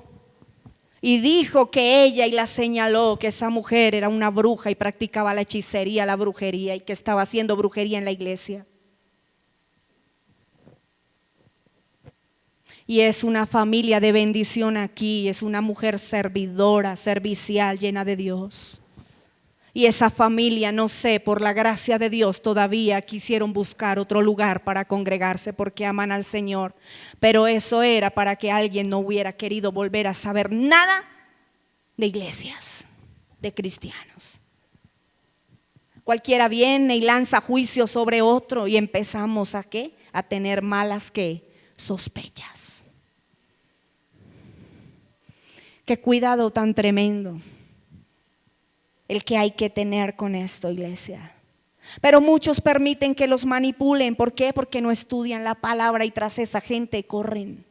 y dijo que ella, y la señaló, que esa mujer era una bruja y practicaba la hechicería, la brujería, y que estaba haciendo brujería en la iglesia. Y es una familia de bendición aquí, es una mujer servidora, servicial, llena de Dios. Y esa familia, no sé, por la gracia de Dios todavía quisieron buscar otro lugar para congregarse porque aman al Señor. Pero eso era para que alguien no hubiera querido volver a saber nada de iglesias, de cristianos. Cualquiera viene y lanza juicio sobre otro y empezamos ¿a qué? A tener malas ¿qué? Sospechas. Qué cuidado tan tremendo el que hay que tener con esto, iglesia. Pero muchos permiten que los manipulen. ¿Por qué? Porque no estudian la palabra y tras esa gente corren.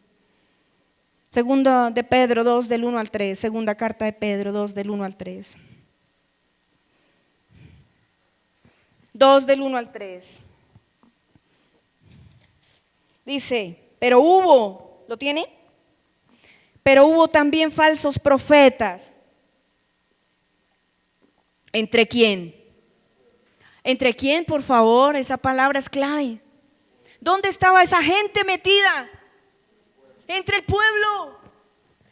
Segunda de Pedro 2 del 1 al 3. Segunda carta de Pedro 2 del 1 al 3. 2 del 1 al 3. Dice, pero hubo, ¿lo tiene? Pero hubo también falsos profetas. ¿Entre quién? ¿Entre quién, por favor? Esa palabra es clave. ¿Dónde estaba esa gente metida? Entre el pueblo.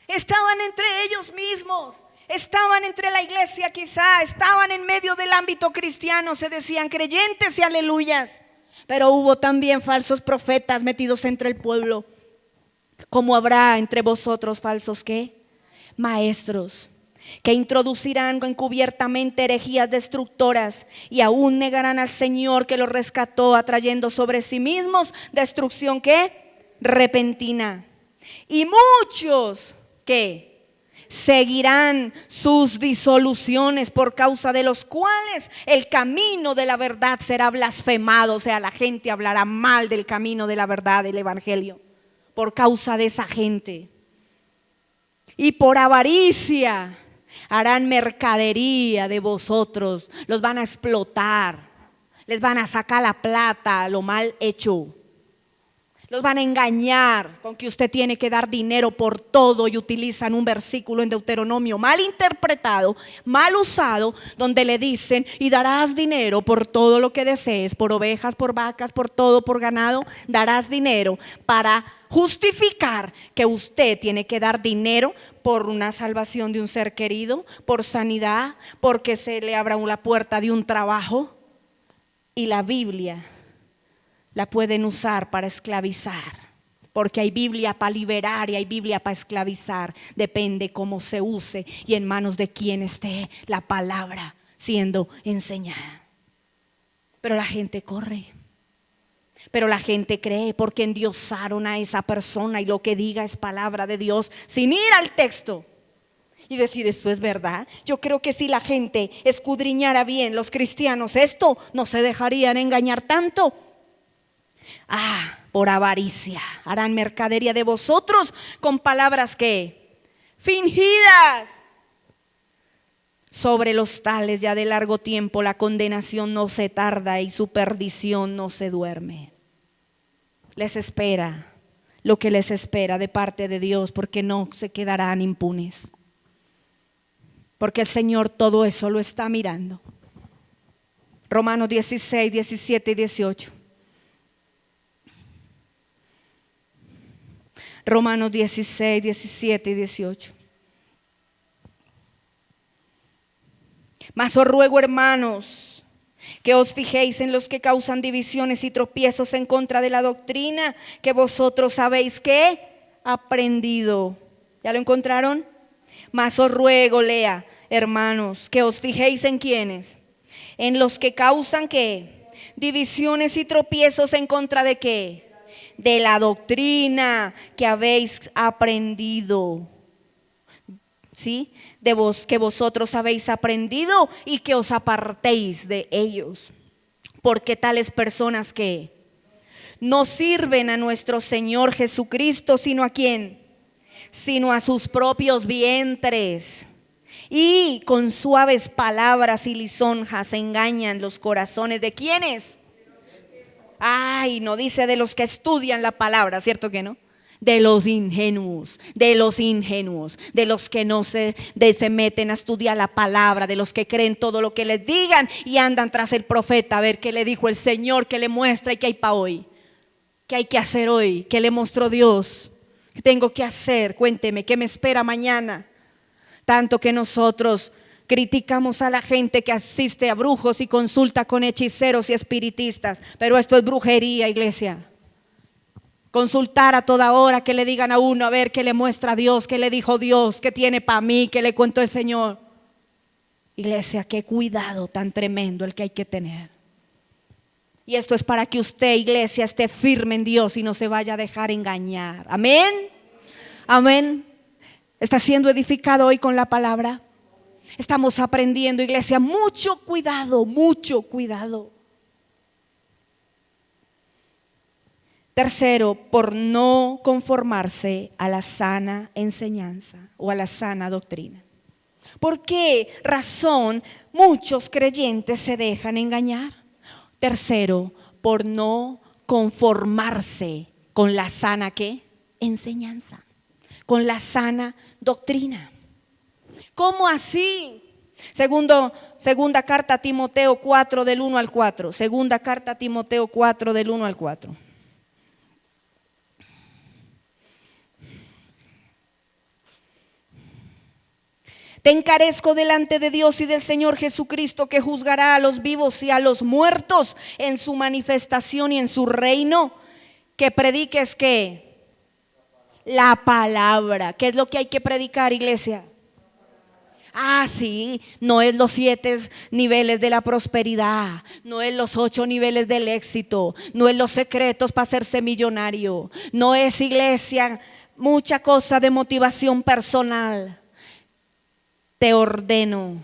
Estaban entre ellos mismos. Estaban entre la iglesia quizá. Estaban en medio del ámbito cristiano. Se decían creyentes y aleluyas. Pero hubo también falsos profetas metidos entre el pueblo. ¿Cómo habrá entre vosotros falsos qué? Maestros, que introducirán encubiertamente herejías destructoras y aún negarán al Señor que los rescató, atrayendo sobre sí mismos destrucción ¿qué? Repentina. Y muchos ¿qué? Seguirán sus disoluciones, por causa de los cuales el camino de la verdad será blasfemado. O sea, la gente hablará mal del camino de la verdad, del evangelio, por causa de esa gente. Y por avaricia harán mercadería de vosotros, los van a explotar, les van a sacar la plata, lo mal hecho. Los van a engañar con que usted tiene que dar dinero por todo y utilizan un versículo en Deuteronomio mal interpretado, mal usado, donde le dicen y darás dinero por todo lo que desees, por ovejas, por vacas, por todo, por ganado, darás dinero para justificar que usted tiene que dar dinero por una salvación de un ser querido, por sanidad, porque se le abra la puerta de un trabajo. Y la Biblia la pueden usar para esclavizar, porque hay Biblia para liberar y hay Biblia para esclavizar. Depende cómo se use y en manos de quién esté la palabra siendo enseñada. Pero la gente corre, pero la gente cree porque endiosaron a esa persona y lo que diga es palabra de Dios sin ir al texto y decir esto es verdad. Yo creo que si la gente escudriñara bien, los cristianos, esto no se dejarían engañar tanto. Por avaricia harán mercadería de vosotros con palabras que fingidas. Sobre los tales ya de largo tiempo la condenación no se tarda y su perdición no se duerme. Les espera lo que les espera de parte de Dios, porque no se quedarán impunes, porque el Señor todo eso lo está mirando. Romanos 16, 17 y 18. Romanos 16, 17 y 18. Mas os ruego, hermanos, que os fijéis en los que causan divisiones y tropiezos en contra de la doctrina que vosotros sabéis que aprendido. ¿Ya lo encontraron? Mas os ruego, lea, hermanos, que os fijéis en quiénes, en los que causan ¿qué? Divisiones y tropiezos en contra de qué. de la doctrina que habéis aprendido. ¿Sí? Que vosotros habéis aprendido y que os apartéis de ellos. Porque tales personas que no sirven a nuestro Señor Jesucristo, sino ¿a quién? Sino a sus propios vientres. Y con suaves palabras y lisonjas engañan los corazones de ¿quiénes? Ay, no dice de los que estudian la palabra, ¿cierto que no? De los ingenuos, de los que no se meten a estudiar la palabra, de los que creen todo lo que les digan y andan tras el profeta a ver qué le dijo el Señor, qué le muestra y qué hay para hoy, qué hay que hacer hoy, qué le mostró Dios, qué tengo que hacer, cuénteme, qué me espera mañana. Tanto que nosotros criticamos a la gente que asiste a brujos y consulta con hechiceros y espiritistas, pero esto es brujería, iglesia. Consultar a toda hora, que le digan a uno, a ver qué le muestra Dios, qué le dijo Dios, qué tiene para mí, qué le contó el Señor. Iglesia, qué cuidado tan tremendo el que hay que tener. Y esto es para que usted, iglesia, esté firme en Dios y no se vaya a dejar engañar. Amén. Amén. ¿Está siendo edificado hoy con la palabra? Estamos aprendiendo, iglesia, mucho cuidado, mucho cuidado. Tercero, por no conformarse a la sana enseñanza o a la sana doctrina. ¿Por qué razón muchos creyentes se dejan engañar? Tercero, por no conformarse con la sana ¿qué? Enseñanza, con la sana doctrina. ¿Cómo así? Segunda carta a Timoteo 4 del 1 al 4. Segunda carta a Timoteo 4 del 1 al 4. Te encarezco delante de Dios y del Señor Jesucristo, que juzgará a los vivos y a los muertos en su manifestación y en su reino, que prediques ¿qué? La palabra. ¿Qué es lo que hay que predicar, iglesia? Ah, sí, no es los 7 niveles de la prosperidad, no es los 8 niveles del éxito, no es los secretos para hacerse millonario, no es, iglesia, mucha cosa de motivación personal. Te ordeno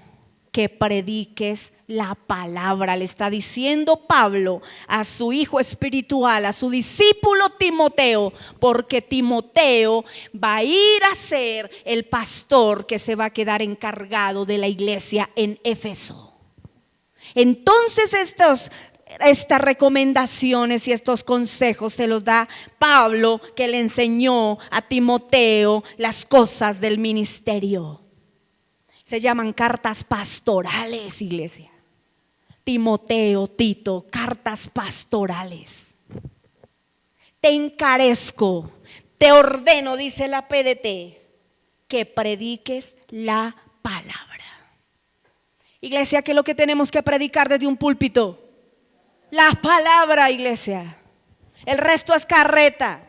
que prediques la palabra, le está diciendo Pablo a su hijo espiritual, a su discípulo Timoteo, porque Timoteo va a ir a ser el pastor que se va a quedar encargado de la iglesia en Éfeso. Entonces estas recomendaciones y estos consejos se los da Pablo, que le enseñó a Timoteo las cosas del ministerio. Se llaman cartas pastorales, iglesia. Timoteo, Tito, cartas pastorales. Te encarezco, te ordeno, dice la PDT, que prediques la palabra. Iglesia, ¿qué es lo que tenemos que predicar desde un púlpito? La palabra, iglesia. El resto es carreta.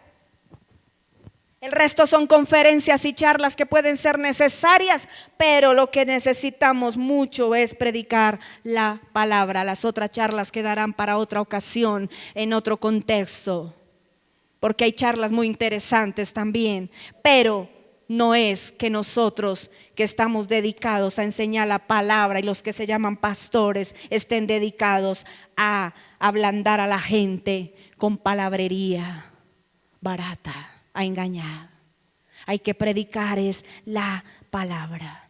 El resto son conferencias y charlas que pueden ser necesarias, pero lo que necesitamos mucho es predicar la palabra. Las otras charlas quedarán para otra ocasión, en otro contexto, porque hay charlas muy interesantes también, pero no es que nosotros que estamos dedicados a enseñar la palabra y los que se llaman pastores estén dedicados a ablandar a la gente con palabrería barata, a engañar. Hay que predicar es la palabra.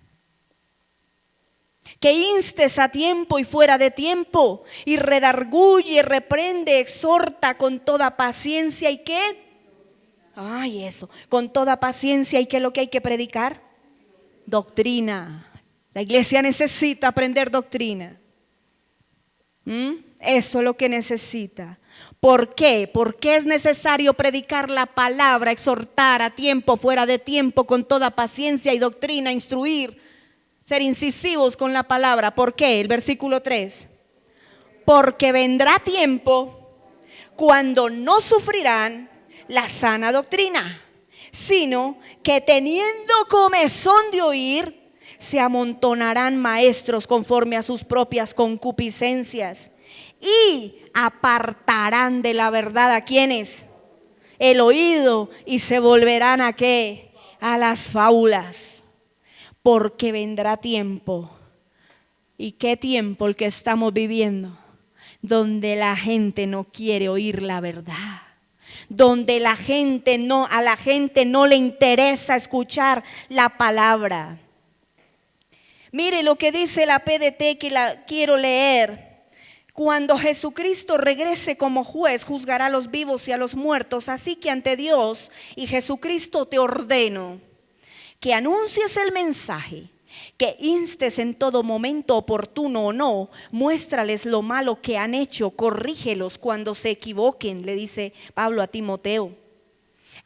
Que instes a tiempo y fuera de tiempo, y redarguye, reprende, exhorta con toda paciencia. ¿Y qué? Ay, eso, con toda paciencia. ¿Y qué es lo que hay que predicar? Doctrina. La iglesia necesita aprender doctrina. Eso es lo que necesita. ¿Por qué? Porque es necesario predicar la palabra, exhortar a tiempo, fuera de tiempo, con toda paciencia y doctrina, instruir, ser incisivos con la palabra. ¿Por qué? El versículo 3. Porque vendrá tiempo cuando no sufrirán la sana doctrina, sino que teniendo comezón de oír, se amontonarán maestros conforme a sus propias concupiscencias y apartarán de la verdad a quienes, el oído y se volverán ¿a qué? A las fábulas. Porque vendrá tiempo. ¿Y qué tiempo el que estamos viviendo? Donde la gente no quiere oír la verdad. Donde a la gente no le interesa escuchar la palabra. Mire lo que dice la PDT que la quiero leer. Cuando Jesucristo regrese como juez, juzgará a los vivos y a los muertos. Así que ante Dios y Jesucristo te ordeno que anuncies el mensaje, que instes en todo momento, oportuno o no, muéstrales lo malo que han hecho, corrígelos cuando se equivoquen, le dice Pablo a Timoteo.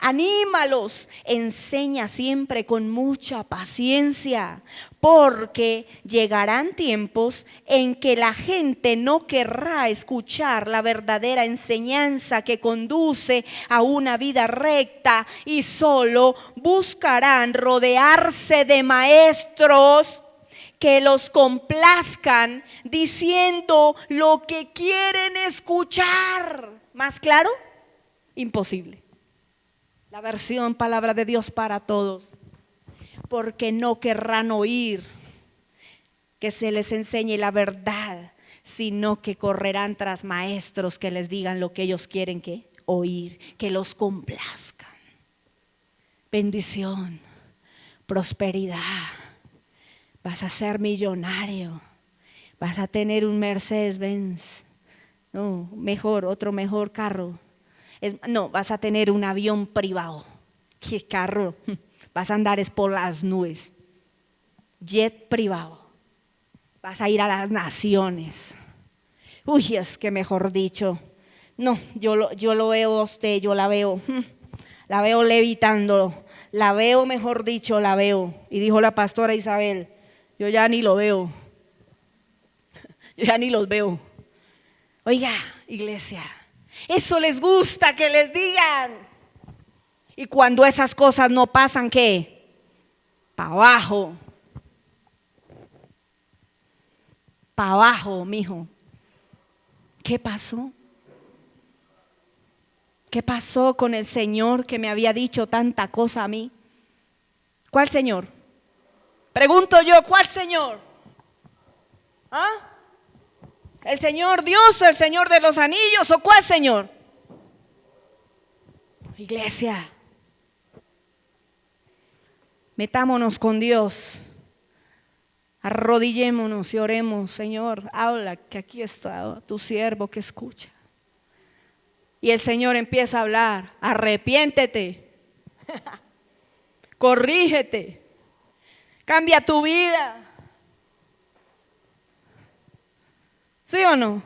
Anímalos, enseña siempre con mucha paciencia, porque llegarán tiempos en que la gente no querrá escuchar la verdadera enseñanza que conduce a una vida recta y solo buscarán rodearse de maestros que los complazcan diciendo lo que quieren escuchar. ¿Más claro? Imposible. La versión palabra de Dios para todos. Porque no querrán oír que se les enseñe la verdad, sino que correrán tras maestros que les digan lo que ellos quieren que oír, que los complazcan. Bendición, prosperidad, vas a ser millonario, vas a tener un Mercedes-Benz, no, otro mejor carro. No, vas a tener un avión privado. ¿Qué carro? Vas a andar por las nubes. Jet privado. Vas a ir a las naciones. Uy, es que mejor dicho. No, yo lo veo a usted, yo la veo. La veo levitando. La veo, mejor dicho, la veo. Y dijo la pastora Isabel, yo ya ni lo veo. Yo ya ni los veo. Oiga, iglesia. Eso les gusta que les digan. Y cuando esas cosas no pasan, ¿qué? Para abajo. Para abajo, mijo. ¿Qué pasó? ¿Qué pasó con el Señor que me había dicho tanta cosa a mí? ¿Cuál Señor? Pregunto yo, ¿cuál Señor? ¿Ah? ¿El Señor Dios o el Señor de los anillos o cuál Señor? Iglesia, metámonos con Dios, arrodillémonos y oremos. Señor, habla, que aquí está tu siervo que escucha. Y el Señor empieza a hablar, arrepiéntete, corrígete, cambia tu vida. ¿Sí o no?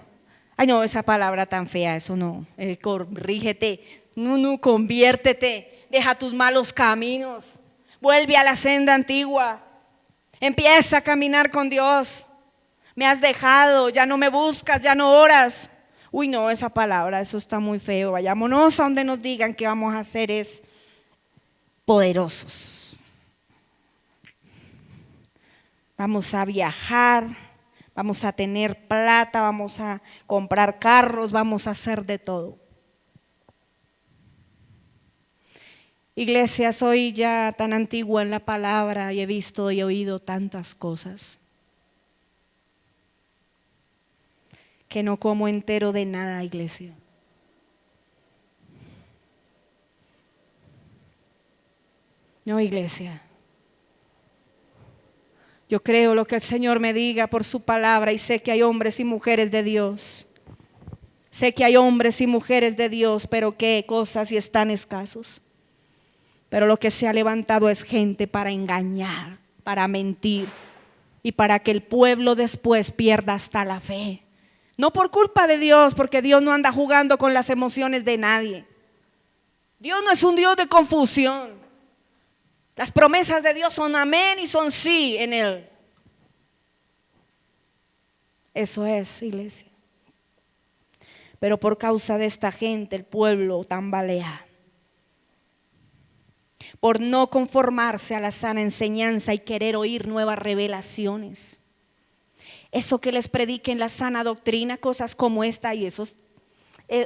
Ay, no, esa palabra tan fea, eso no. Corrígete, no, conviértete, deja tus malos caminos, vuelve a la senda antigua, empieza a caminar con Dios. Me has dejado, ya no me buscas, ya no oras. Uy, no, esa palabra, eso está muy feo. Vayámonos a donde nos digan que vamos a hacer es poderosos. Vamos a viajar. Vamos a tener plata, vamos a comprar carros, vamos a hacer de todo. Iglesia, soy ya tan antigua en la palabra y he visto y oído tantas cosas que no como entero de nada, iglesia. No, iglesia. Yo creo lo que el Señor me diga por su palabra y sé que hay hombres y mujeres de Dios. Sé que hay hombres y mujeres de Dios, pero qué cosas y están escasos. Pero lo que se ha levantado es gente para engañar, para mentir y para que el pueblo después pierda hasta la fe. No por culpa de Dios, porque Dios no anda jugando con las emociones de nadie. Dios no es un Dios de confusión. Las promesas de Dios son amén y son sí en Él. Eso es, iglesia. Pero por causa de esta gente el pueblo tambalea. Por no conformarse a la sana enseñanza y querer oír nuevas revelaciones. Eso que les prediquen la sana doctrina, cosas como esta y eso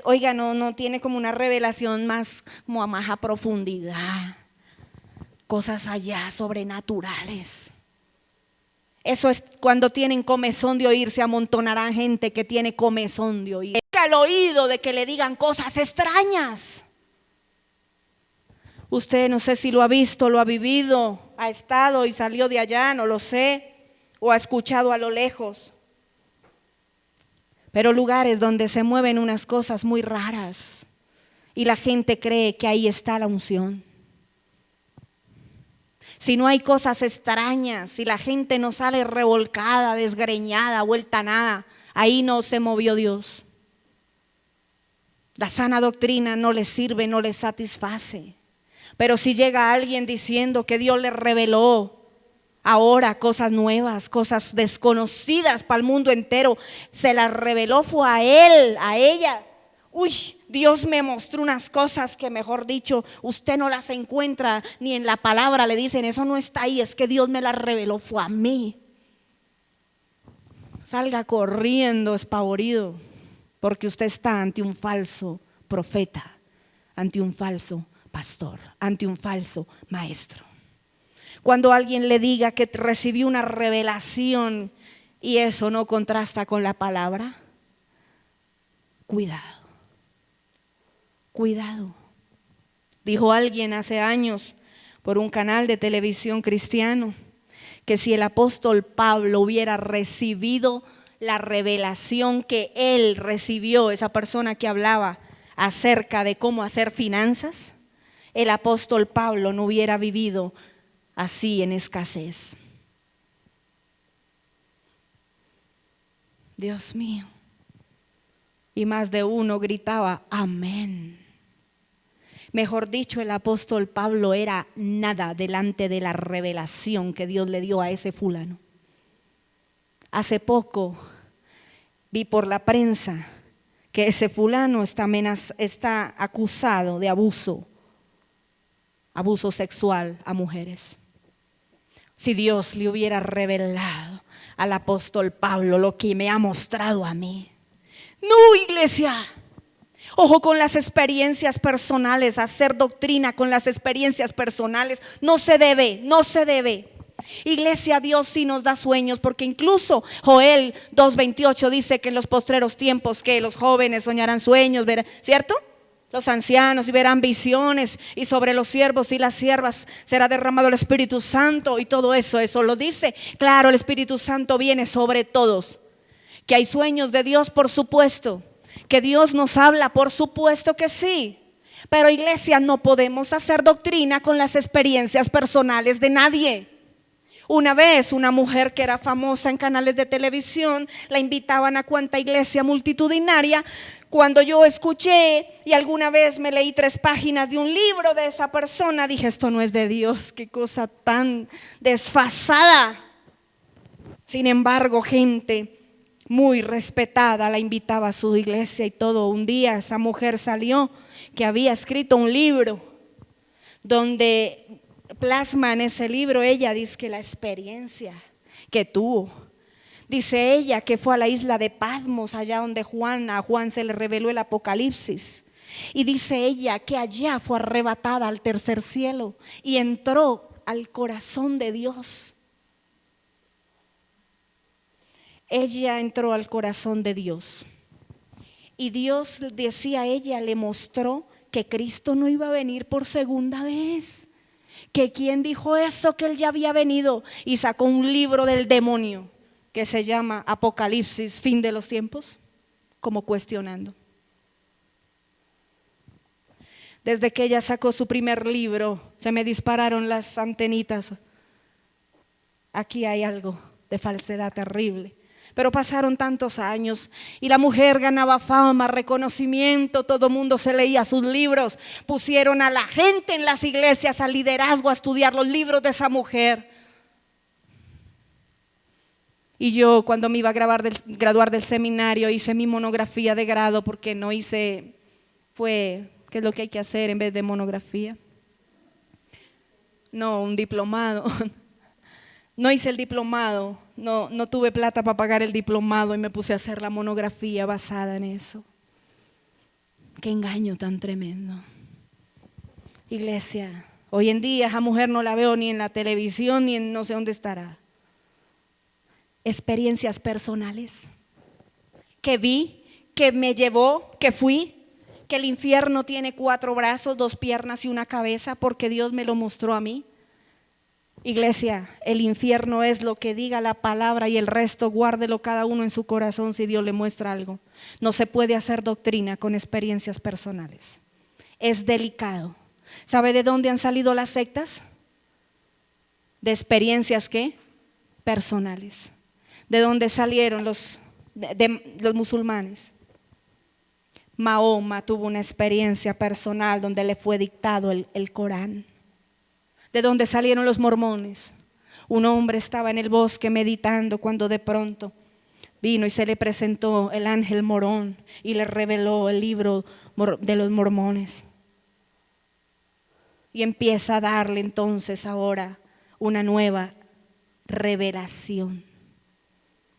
Oiga, no tiene como una revelación más, como a más a profundidad, cosas allá sobrenaturales. Eso es cuando tienen comezón de oír, se amontonarán gente que tiene comezón de oír. El oído de que le digan cosas extrañas. Usted no sé si lo ha visto, lo ha vivido, ha estado y salió de allá, no lo sé, o ha escuchado a lo lejos. Pero lugares donde se mueven unas cosas muy raras y la gente cree que ahí está la unción. Si no hay cosas extrañas, si la gente no sale revolcada, desgreñada, vuelta a nada, ahí no se movió Dios. La sana doctrina no les sirve, no les satisface. Pero si llega alguien diciendo que Dios le reveló ahora cosas nuevas, cosas desconocidas para el mundo entero, se las reveló fue a él, a ella. Uy, Dios me mostró unas cosas que, mejor dicho, usted no las encuentra ni en la palabra. Le dicen, eso no está ahí, es que Dios me las reveló, fue a mí. Salga corriendo espavorido, porque usted está ante un falso profeta, ante un falso pastor, ante un falso maestro. Cuando alguien le diga que recibió una revelación y eso no contrasta con la palabra, cuidado. Cuidado. Dijo alguien hace años por un canal de televisión cristiano que si el apóstol Pablo hubiera recibido la revelación que él recibió, esa persona que hablaba acerca de cómo hacer finanzas, el apóstol Pablo no hubiera vivido así en escasez. Dios mío. Y más de uno gritaba, amén. Mejor dicho, el apóstol Pablo era nada delante de la revelación que Dios le dio a ese fulano. Hace poco vi por la prensa que ese fulano está acusado de abuso sexual a mujeres. Si Dios le hubiera revelado al apóstol Pablo lo que me ha mostrado a mí. No, iglesia. Ojo con las experiencias personales, hacer doctrina con las experiencias personales no se debe. Iglesia, Dios sí nos da sueños, porque incluso Joel 2:28 dice que en los postreros tiempos que los jóvenes soñarán sueños, ¿cierto? Los ancianos y verán visiones, y sobre los siervos y las siervas será derramado el Espíritu Santo, y todo eso lo dice. Claro, el Espíritu Santo viene sobre todos. Que hay sueños de Dios, por supuesto. Que Dios nos habla, por supuesto que sí. Pero iglesia, no podemos hacer doctrina con las experiencias personales de nadie. Una vez una mujer que era famosa en canales de televisión, la invitaban a cuanta iglesia multitudinaria. Cuando yo escuché y alguna vez me leí 3 páginas de un libro de esa persona, dije, esto no es de Dios, qué cosa tan desfasada. Sin embargo, gente muy respetada la invitaba a su iglesia y todo. Un día esa mujer salió que había escrito un libro donde plasma en ese libro, ella dice que la experiencia que tuvo. Dice ella que fue a la isla de Patmos, allá donde a Juan se le reveló el Apocalipsis. Y dice ella que allá fue arrebatada al tercer cielo y entró al corazón de Dios. Ella entró al corazón de Dios. Y Dios, decía ella, le mostró que Cristo no iba a venir por segunda vez. Que quién dijo eso, que él ya había venido. Y sacó un libro del demonio que se llama Apocalipsis, fin de los tiempos, como cuestionando. Desde que ella sacó su primer libro, se me dispararon las antenitas. Aquí hay algo de falsedad terrible. Pero pasaron tantos años y la mujer ganaba fama, reconocimiento, todo el mundo se leía sus libros. Pusieron a la gente en las iglesias, al liderazgo, a estudiar los libros de esa mujer. Y yo, cuando me iba a graduar del seminario, hice mi monografía de grado, porque no hice, ¿qué es lo que hay que hacer en vez de monografía? No, un diplomado. No hice el diplomado, no tuve plata para pagar el diplomado y me puse a hacer la monografía basada en eso. Qué engaño tan tremendo. Iglesia, hoy en día esa mujer no la veo ni en la televisión ni en no sé dónde estará. Experiencias personales que vi, que me llevó, que fui, que el infierno tiene 4 brazos, 2 piernas y una cabeza, porque Dios me lo mostró a mí. Iglesia, el infierno es lo que diga la palabra y el resto guárdelo cada uno en su corazón si Dios le muestra algo. No se puede hacer doctrina con experiencias personales. Es delicado. ¿Sabe de dónde han salido las sectas? De experiencias ¿qué? Personales. ¿De dónde salieron los musulmanes? Mahoma tuvo una experiencia personal donde le fue dictado el Corán. ¿De dónde salieron los mormones? Un hombre estaba en el bosque meditando cuando de pronto vino y se le presentó el ángel Morón y le reveló el libro de los mormones. Y empieza a darle entonces ahora una nueva revelación.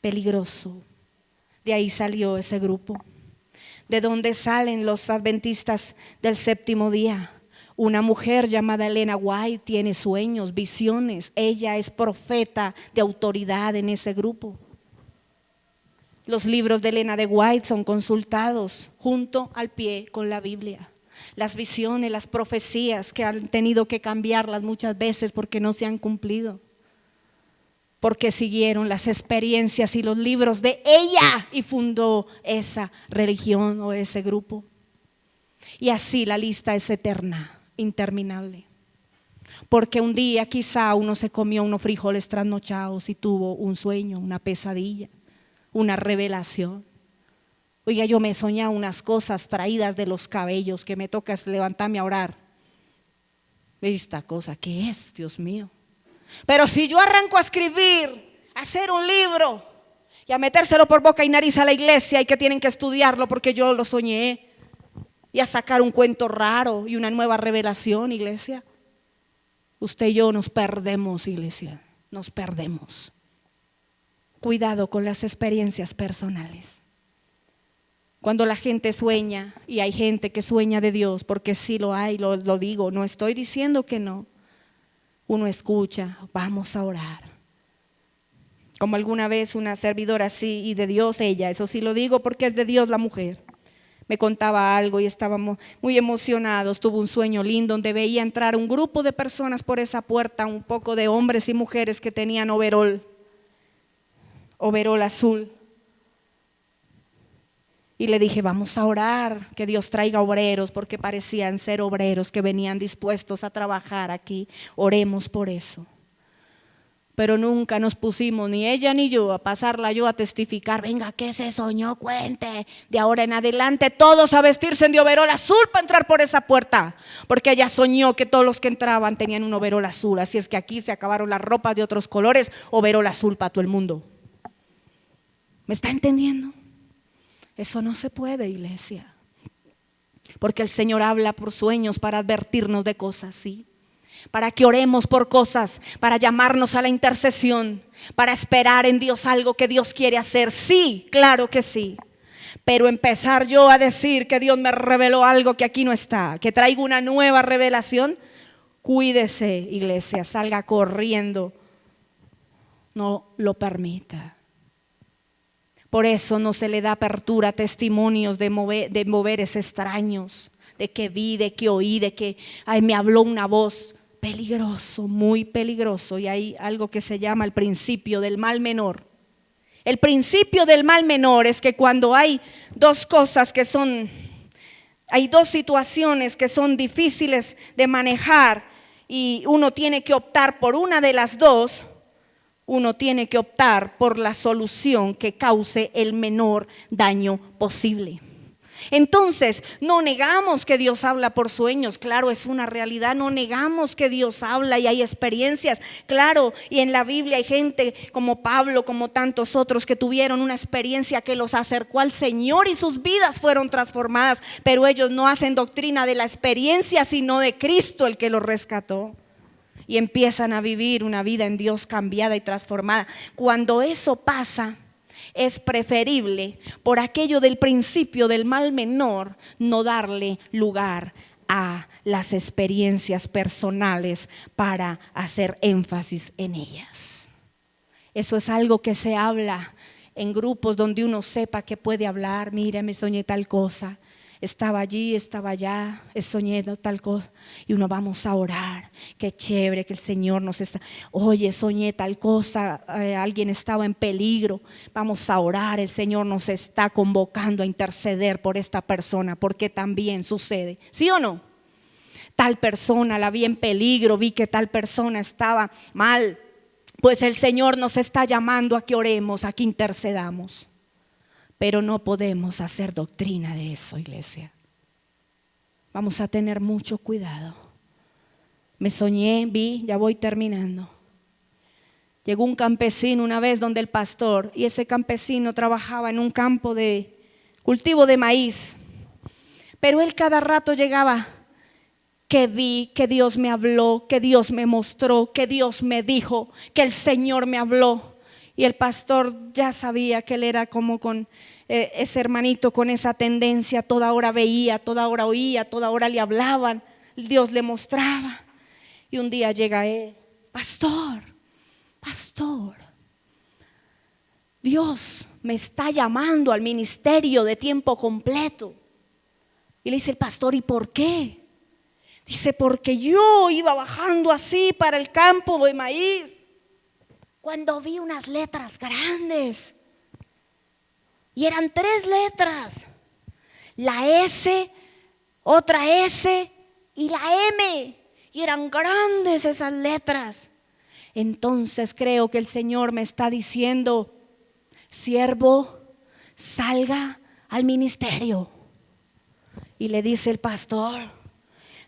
Peligroso. De ahí salió ese grupo. ¿De dónde salen los adventistas del séptimo día? Una mujer llamada Elena White tiene sueños, visiones. Ella es profeta de autoridad en ese grupo. Los libros de Elena de White son consultados junto al pie con la Biblia. Las visiones, las profecías que han tenido que cambiarlas muchas veces porque no se han cumplido. Porque siguieron las experiencias y los libros de ella y fundó esa religión o ese grupo. Y así la lista es eterna, interminable. Porque un día quizá uno se comió unos frijoles trasnochados y tuvo un sueño, una pesadilla, una revelación. Oiga, yo me he soñado unas cosas traídas de los cabellos que me toca levantarme a orar. Esta cosa, ¿qué es, Dios mío? Pero si yo arranco a escribir, a hacer un libro y a metérselo por boca y nariz a la iglesia y que tienen que estudiarlo porque yo lo soñé, y a sacar un cuento raro y una nueva revelación, iglesia, usted y yo nos perdemos, iglesia, nos perdemos. Cuidado con las experiencias personales. Cuando la gente sueña, y hay gente que sueña de Dios, porque sí lo hay, lo digo, no estoy diciendo que no. Uno escucha, vamos a orar. Como alguna vez una servidora así, y de Dios ella, eso sí lo digo porque es de Dios la mujer. Me contaba algo y estábamos muy emocionados, tuvo un sueño lindo donde veía entrar un grupo de personas por esa puerta, un poco de hombres y mujeres que tenían overol azul. Y le dije, vamos a orar, que Dios traiga obreros, porque parecían ser obreros que venían dispuestos a trabajar aquí. Oremos por eso. Pero nunca nos pusimos, ni ella ni yo, a pasarla yo a testificar. Venga, ¿qué se soñó? Cuente. De ahora en adelante todos a vestirse de overol azul para entrar por esa puerta. Porque ella soñó que todos los que entraban tenían un overol azul. Así es que aquí se acabaron las ropas de otros colores, overol azul para todo el mundo. ¿Me está entendiendo? Eso no se puede, iglesia. Porque el Señor habla por sueños para advertirnos de cosas, ¿sí? Para que oremos por cosas, para llamarnos a la intercesión, para esperar en Dios algo que Dios quiere hacer. Sí, claro que sí. Pero empezar yo a decir que Dios me reveló algo que aquí no está, que traigo una nueva revelación, cuídese, iglesia, salga corriendo. No lo permita. Por eso no se le da apertura a testimonios de moveres extraños, de que vi, de que oí, de que me habló una voz. Peligroso, muy peligroso. Y hay algo que se llama el principio del mal menor. El principio del mal menor es que cuando hay dos situaciones que son difíciles de manejar y uno tiene que optar por una de las dos, uno tiene que optar por la solución que cause el menor daño posible. Entonces, no negamos que Dios habla por sueños, claro, es una realidad. No negamos que Dios habla y hay experiencias, claro, y en la Biblia hay gente como Pablo, como tantos otros que tuvieron una experiencia que los acercó al Señor y sus vidas fueron transformadas, pero ellos no hacen doctrina de la experiencia, sino de Cristo el que los rescató. Y empiezan a vivir una vida en Dios cambiada y transformada. Cuando eso pasa, Es preferible, por aquello del principio del mal menor, no darle lugar a las experiencias personales para hacer énfasis en ellas. Eso es algo que se habla en grupos donde uno sepa que puede hablar. Mira, me soñé tal cosa, estaba allí, estaba allá, soñé tal cosa. Y uno, vamos a orar, qué chévere que el Señor nos está. Oye, soñé tal cosa, alguien estaba en peligro, vamos a orar, el Señor nos está convocando a interceder por esta persona, porque también sucede, ¿sí o no? Tal persona la vi en peligro, vi que tal persona estaba mal. Pues el Señor nos está llamando a que oremos, a que intercedamos. Pero no podemos hacer doctrina de eso, iglesia. Vamos a tener mucho cuidado. Me soñé, vi, ya voy terminando. Llegó un campesino una vez donde el pastor, y ese campesino trabajaba en un campo de cultivo de maíz. Pero él cada rato llegaba, que vi, que Dios me habló, que Dios me mostró, que Dios me dijo, que el Señor me habló. Y el pastor ya sabía que él era como con ese hermanito con esa tendencia, toda hora veía, toda hora oía, toda hora le hablaban, Dios le mostraba. Y un día llega él, pastor, Dios me está llamando al ministerio de tiempo completo. Y le dice el pastor, ¿y por qué? Dice, porque yo iba bajando así para el campo de maíz, cuando vi unas letras grandes, y eran 3 letras, la S, otra S y la M, y eran grandes esas letras. Entonces creo que el Señor me está diciendo, siervo, salga al ministerio. Y le dice el pastor,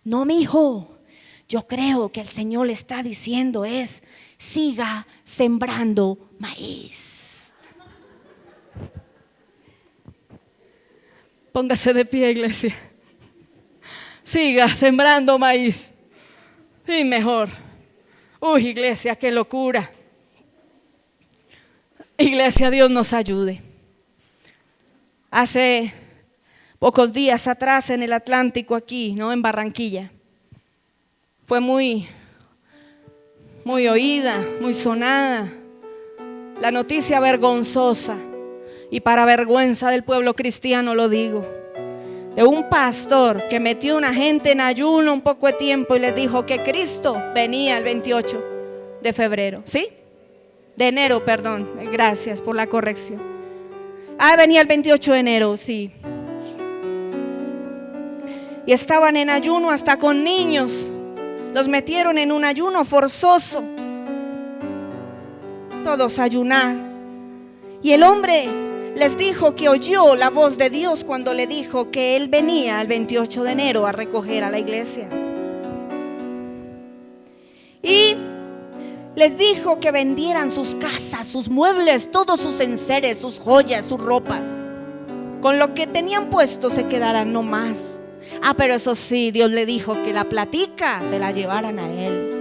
no, mi hijo, yo creo que el Señor le está diciendo es, siga sembrando maíz. Póngase de pie, iglesia. Siga sembrando maíz. Sí, mejor. Uy, iglesia, qué locura. Iglesia, Dios nos ayude. Hace pocos días atrás en el Atlántico aquí, ¿no? En Barranquilla. Fue muy oída, muy sonada. La noticia vergonzosa, y para vergüenza del pueblo cristiano lo digo, de un pastor que metió a una gente en ayuno un poco de tiempo y les dijo que Cristo venía el 28 de febrero, ¿sí? De enero, perdón, gracias por la corrección. Venía el 28 de enero, sí. Y estaban en ayuno hasta con niños. Los metieron en un ayuno forzoso. Todos a ayunar. Y el hombre les dijo que oyó la voz de Dios cuando le dijo que él venía el 28 de enero a recoger a la iglesia. Y les dijo que vendieran sus casas, sus muebles, todos sus enseres, sus joyas, sus ropas. Con lo que tenían puesto se quedaran no más. Pero eso sí, Dios le dijo que la platica se la llevaran a él.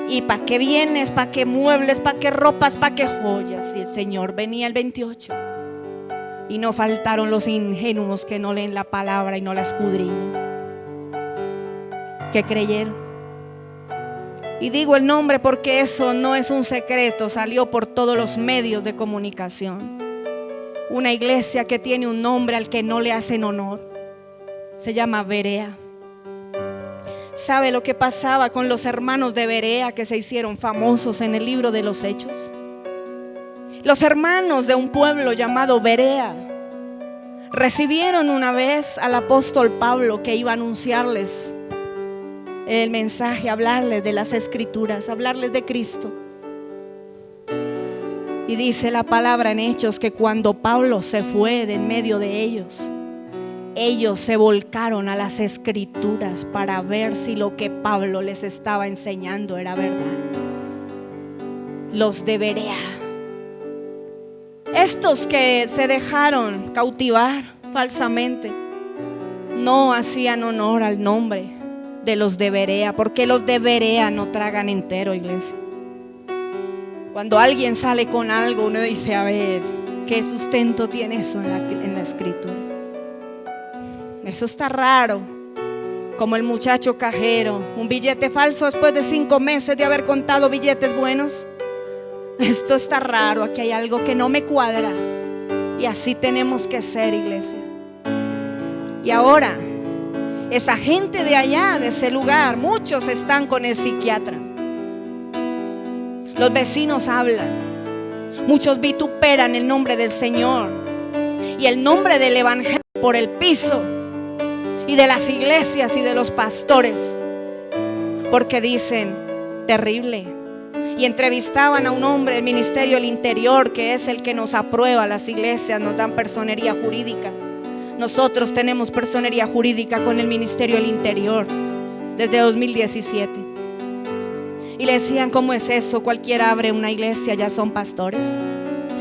¿Y para qué bienes, para qué muebles, para qué ropas, para qué joyas? Si el Señor venía el 28. Y no faltaron los ingenuos que no leen la palabra y no la escudriñan, que creyeron. Y digo el nombre porque eso no es un secreto, salió por todos los medios de comunicación. Una iglesia que tiene un nombre al que no le hacen honor, se llama Berea. ¿Sabe lo que pasaba con los hermanos de Berea que se hicieron famosos en el libro de los Hechos? Los hermanos de un pueblo llamado Berea recibieron una vez al apóstol Pablo, que iba a anunciarles el mensaje, hablarles de las escrituras, hablarles de Cristo. Y dice la palabra en Hechos que cuando Pablo se fue de en medio de ellos se volcaron a las escrituras para ver si lo que Pablo les estaba enseñando era verdad. Los de Berea, estos que se dejaron cautivar falsamente, no hacían honor al nombre de los de Berea, porque los de Berea no tragan entero, iglesia. Cuando alguien sale con algo, uno dice, a ver, ¿qué sustento tiene eso en la escritura? Eso está raro. Como el muchacho cajero, un billete falso después de 5 meses de haber contado billetes buenos. Esto está raro, aquí hay algo que no me cuadra. Y así tenemos que ser, iglesia. Y ahora, esa gente de allá, de ese lugar, muchos están con el psiquiatra. Los vecinos hablan, muchos vituperan el nombre del Señor y el nombre del evangelio por el piso, y de las iglesias y de los pastores, porque dicen, terrible. Y entrevistaban a un hombre del Ministerio del Interior, que es el que nos aprueba. Las iglesias nos dan personería jurídica. Nosotros tenemos personería jurídica con el Ministerio del Interior desde 2017. Y le decían, ¿cómo es eso? Cualquiera abre una iglesia, ya son pastores.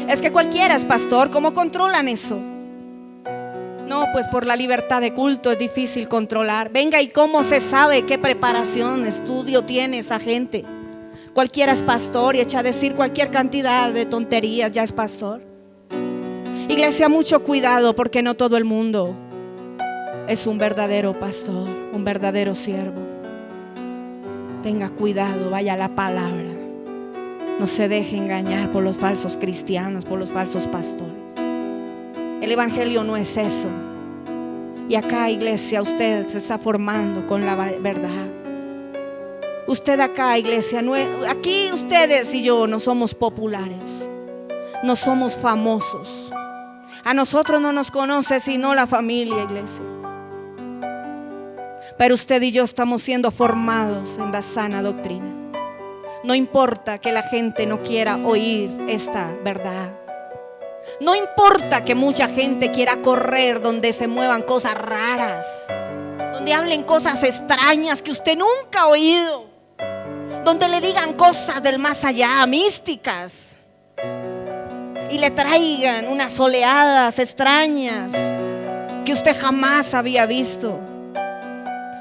Es que cualquiera es pastor, ¿cómo controlan eso? No, pues por la libertad de culto es difícil controlar. Venga, ¿y cómo se sabe qué preparación, estudio tiene esa gente? Cualquiera es pastor y echa a decir cualquier cantidad de tonterías, ya es pastor. Iglesia, mucho cuidado, porque no todo el mundo es un verdadero pastor, un verdadero siervo. Tenga cuidado, vaya a la palabra. No se deje engañar por los falsos cristianos, por los falsos pastores. El evangelio no es eso. Y acá, iglesia, usted se está formando con la verdad. Usted acá, iglesia, no es, aquí ustedes y yo no somos populares, no somos famosos. A nosotros no nos conoce sino la familia, iglesia. Pero usted y yo estamos siendo formados en la sana doctrina. No importa que la gente no quiera oír esta verdad. No importa que mucha gente quiera correr donde se muevan cosas raras, donde hablen cosas extrañas que usted nunca ha oído, donde le digan cosas del más allá, místicas, y le traigan unas oleadas extrañas que usted jamás había visto.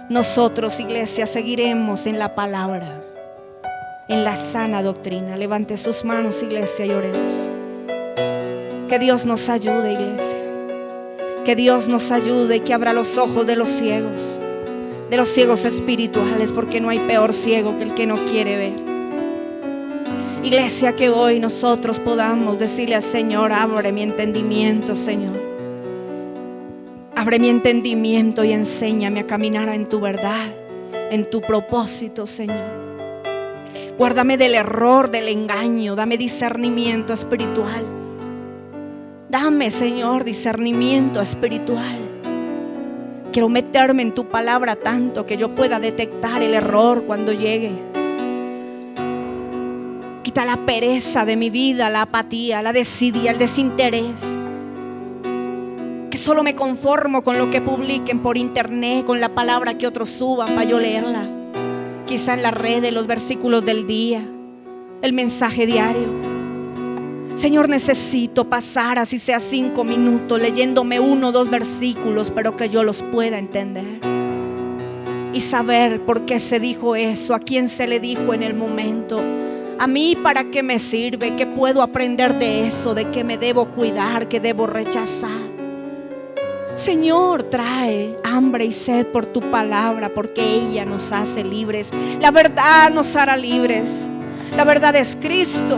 Nosotros, iglesia, seguiremos en la palabra, en la sana doctrina. Levante sus manos, iglesia, y oremos. Que Dios nos ayude, iglesia. Que Dios nos ayude y que abra los ojos de los ciegos espirituales, porque no hay peor ciego que el que no quiere ver. Iglesia, que hoy nosotros podamos decirle al Señor, abre mi entendimiento, Señor. Abre mi entendimiento y enséñame a caminar en tu verdad, en tu propósito, Señor. Guárdame del error, del engaño. Dame discernimiento espiritual. Dame, Señor, discernimiento espiritual. Quiero meterme en tu palabra tanto que yo pueda detectar el error cuando llegue. Quita la pereza de mi vida, la apatía, la desidia, el desinterés. Que solo me conformo con lo que publiquen por internet, con la palabra que otros suban para yo leerla. Quizá en las redes, los versículos del día, el mensaje diario. Señor, necesito pasar así sea 5 minutos leyéndome 1 o 2 versículos, pero que yo los pueda entender y saber por qué se dijo eso, a quién se le dijo en el momento, a mí para qué me sirve, qué puedo aprender de eso, de qué me debo cuidar, qué debo rechazar. Señor, trae hambre y sed por tu palabra, porque ella nos hace libres. La verdad nos hará libres. La verdad es Cristo.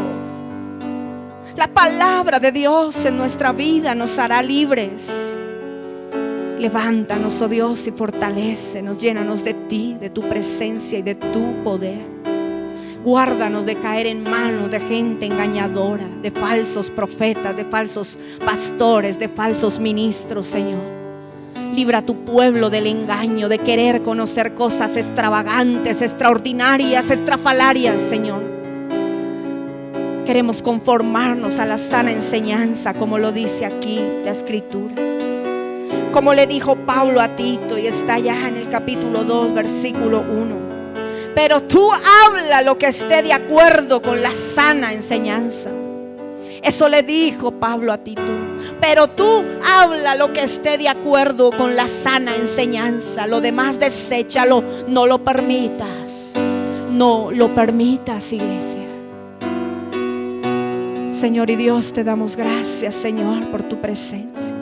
La palabra de Dios en nuestra vida nos hará libres. Levántanos, oh Dios, y fortalécenos. Llénanos de ti, de tu presencia y de tu poder. Guárdanos de caer en manos de gente engañadora, de falsos profetas, de falsos pastores, de falsos ministros, Señor. Libra a tu pueblo del engaño, de querer conocer cosas extravagantes, extraordinarias, estrafalarias, Señor. Queremos conformarnos a la sana enseñanza, como lo dice aquí la Escritura. Como le dijo Pablo a Tito, y está allá en el capítulo 2, versículo 1. Pero tú habla lo que esté de acuerdo con la sana enseñanza. Eso le dijo Pablo a Tito. Pero tú habla lo que esté de acuerdo con la sana enseñanza. Lo demás deséchalo, no lo permitas. No lo permitas, iglesia. Señor y Dios, te damos gracias, Señor, por tu presencia.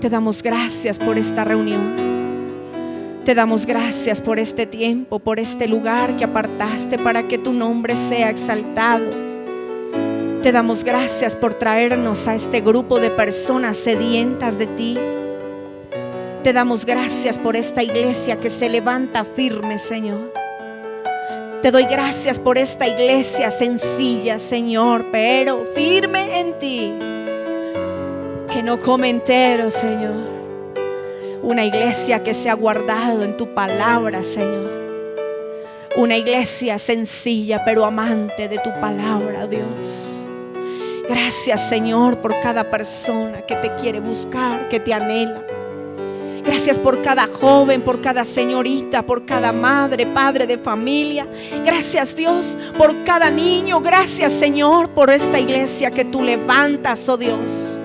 Te damos gracias por esta reunión. Te damos gracias por este tiempo, por este lugar que apartaste para que tu nombre sea exaltado. Te damos gracias por traernos a este grupo de personas sedientas de ti. Te damos gracias por esta iglesia que se levanta firme, Señor. Te doy gracias por esta iglesia sencilla, Señor, pero firme en ti, que no come entero, Señor. Una iglesia que se ha guardado en tu palabra, Señor. Una iglesia sencilla pero amante de tu palabra, Dios. Gracias, Señor, por cada persona que te quiere buscar, que te anhela. Gracias por cada joven, por cada señorita, por cada madre, padre de familia. Gracias, Dios, por cada niño. Gracias, Señor, por esta iglesia que tú levantas, oh Dios.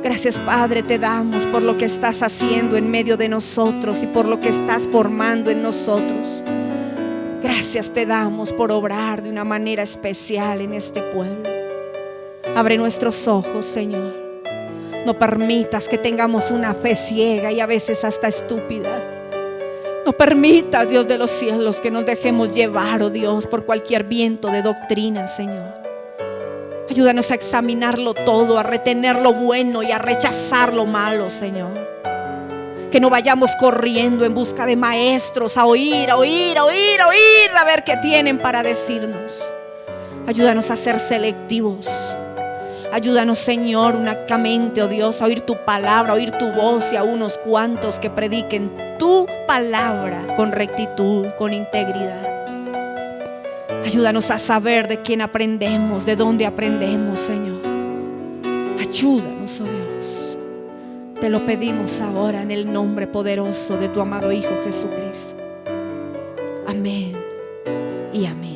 Gracias, Padre, te damos por lo que estás haciendo en medio de nosotros y por lo que estás formando en nosotros. Gracias te damos por obrar de una manera especial en este pueblo. Abre nuestros ojos, Señor. No permitas que tengamos una fe ciega y a veces hasta estúpida. No permitas, Dios de los cielos, que nos dejemos llevar, oh Dios, por cualquier viento de doctrina, Señor. Ayúdanos a examinarlo todo, a retener lo bueno y a rechazar lo malo, Señor. Que no vayamos corriendo en busca de maestros, a oír, a ver qué tienen para decirnos. Ayúdanos a ser selectivos. Ayúdanos, Señor, únicamente, oh Dios, a oír tu palabra, a oír tu voz y a unos cuantos que prediquen tu palabra con rectitud, con integridad. Ayúdanos a saber de quién aprendemos, de dónde aprendemos, Señor. Ayúdanos, oh Dios. Te lo pedimos ahora en el nombre poderoso de tu amado Hijo Jesucristo. Amén y amén.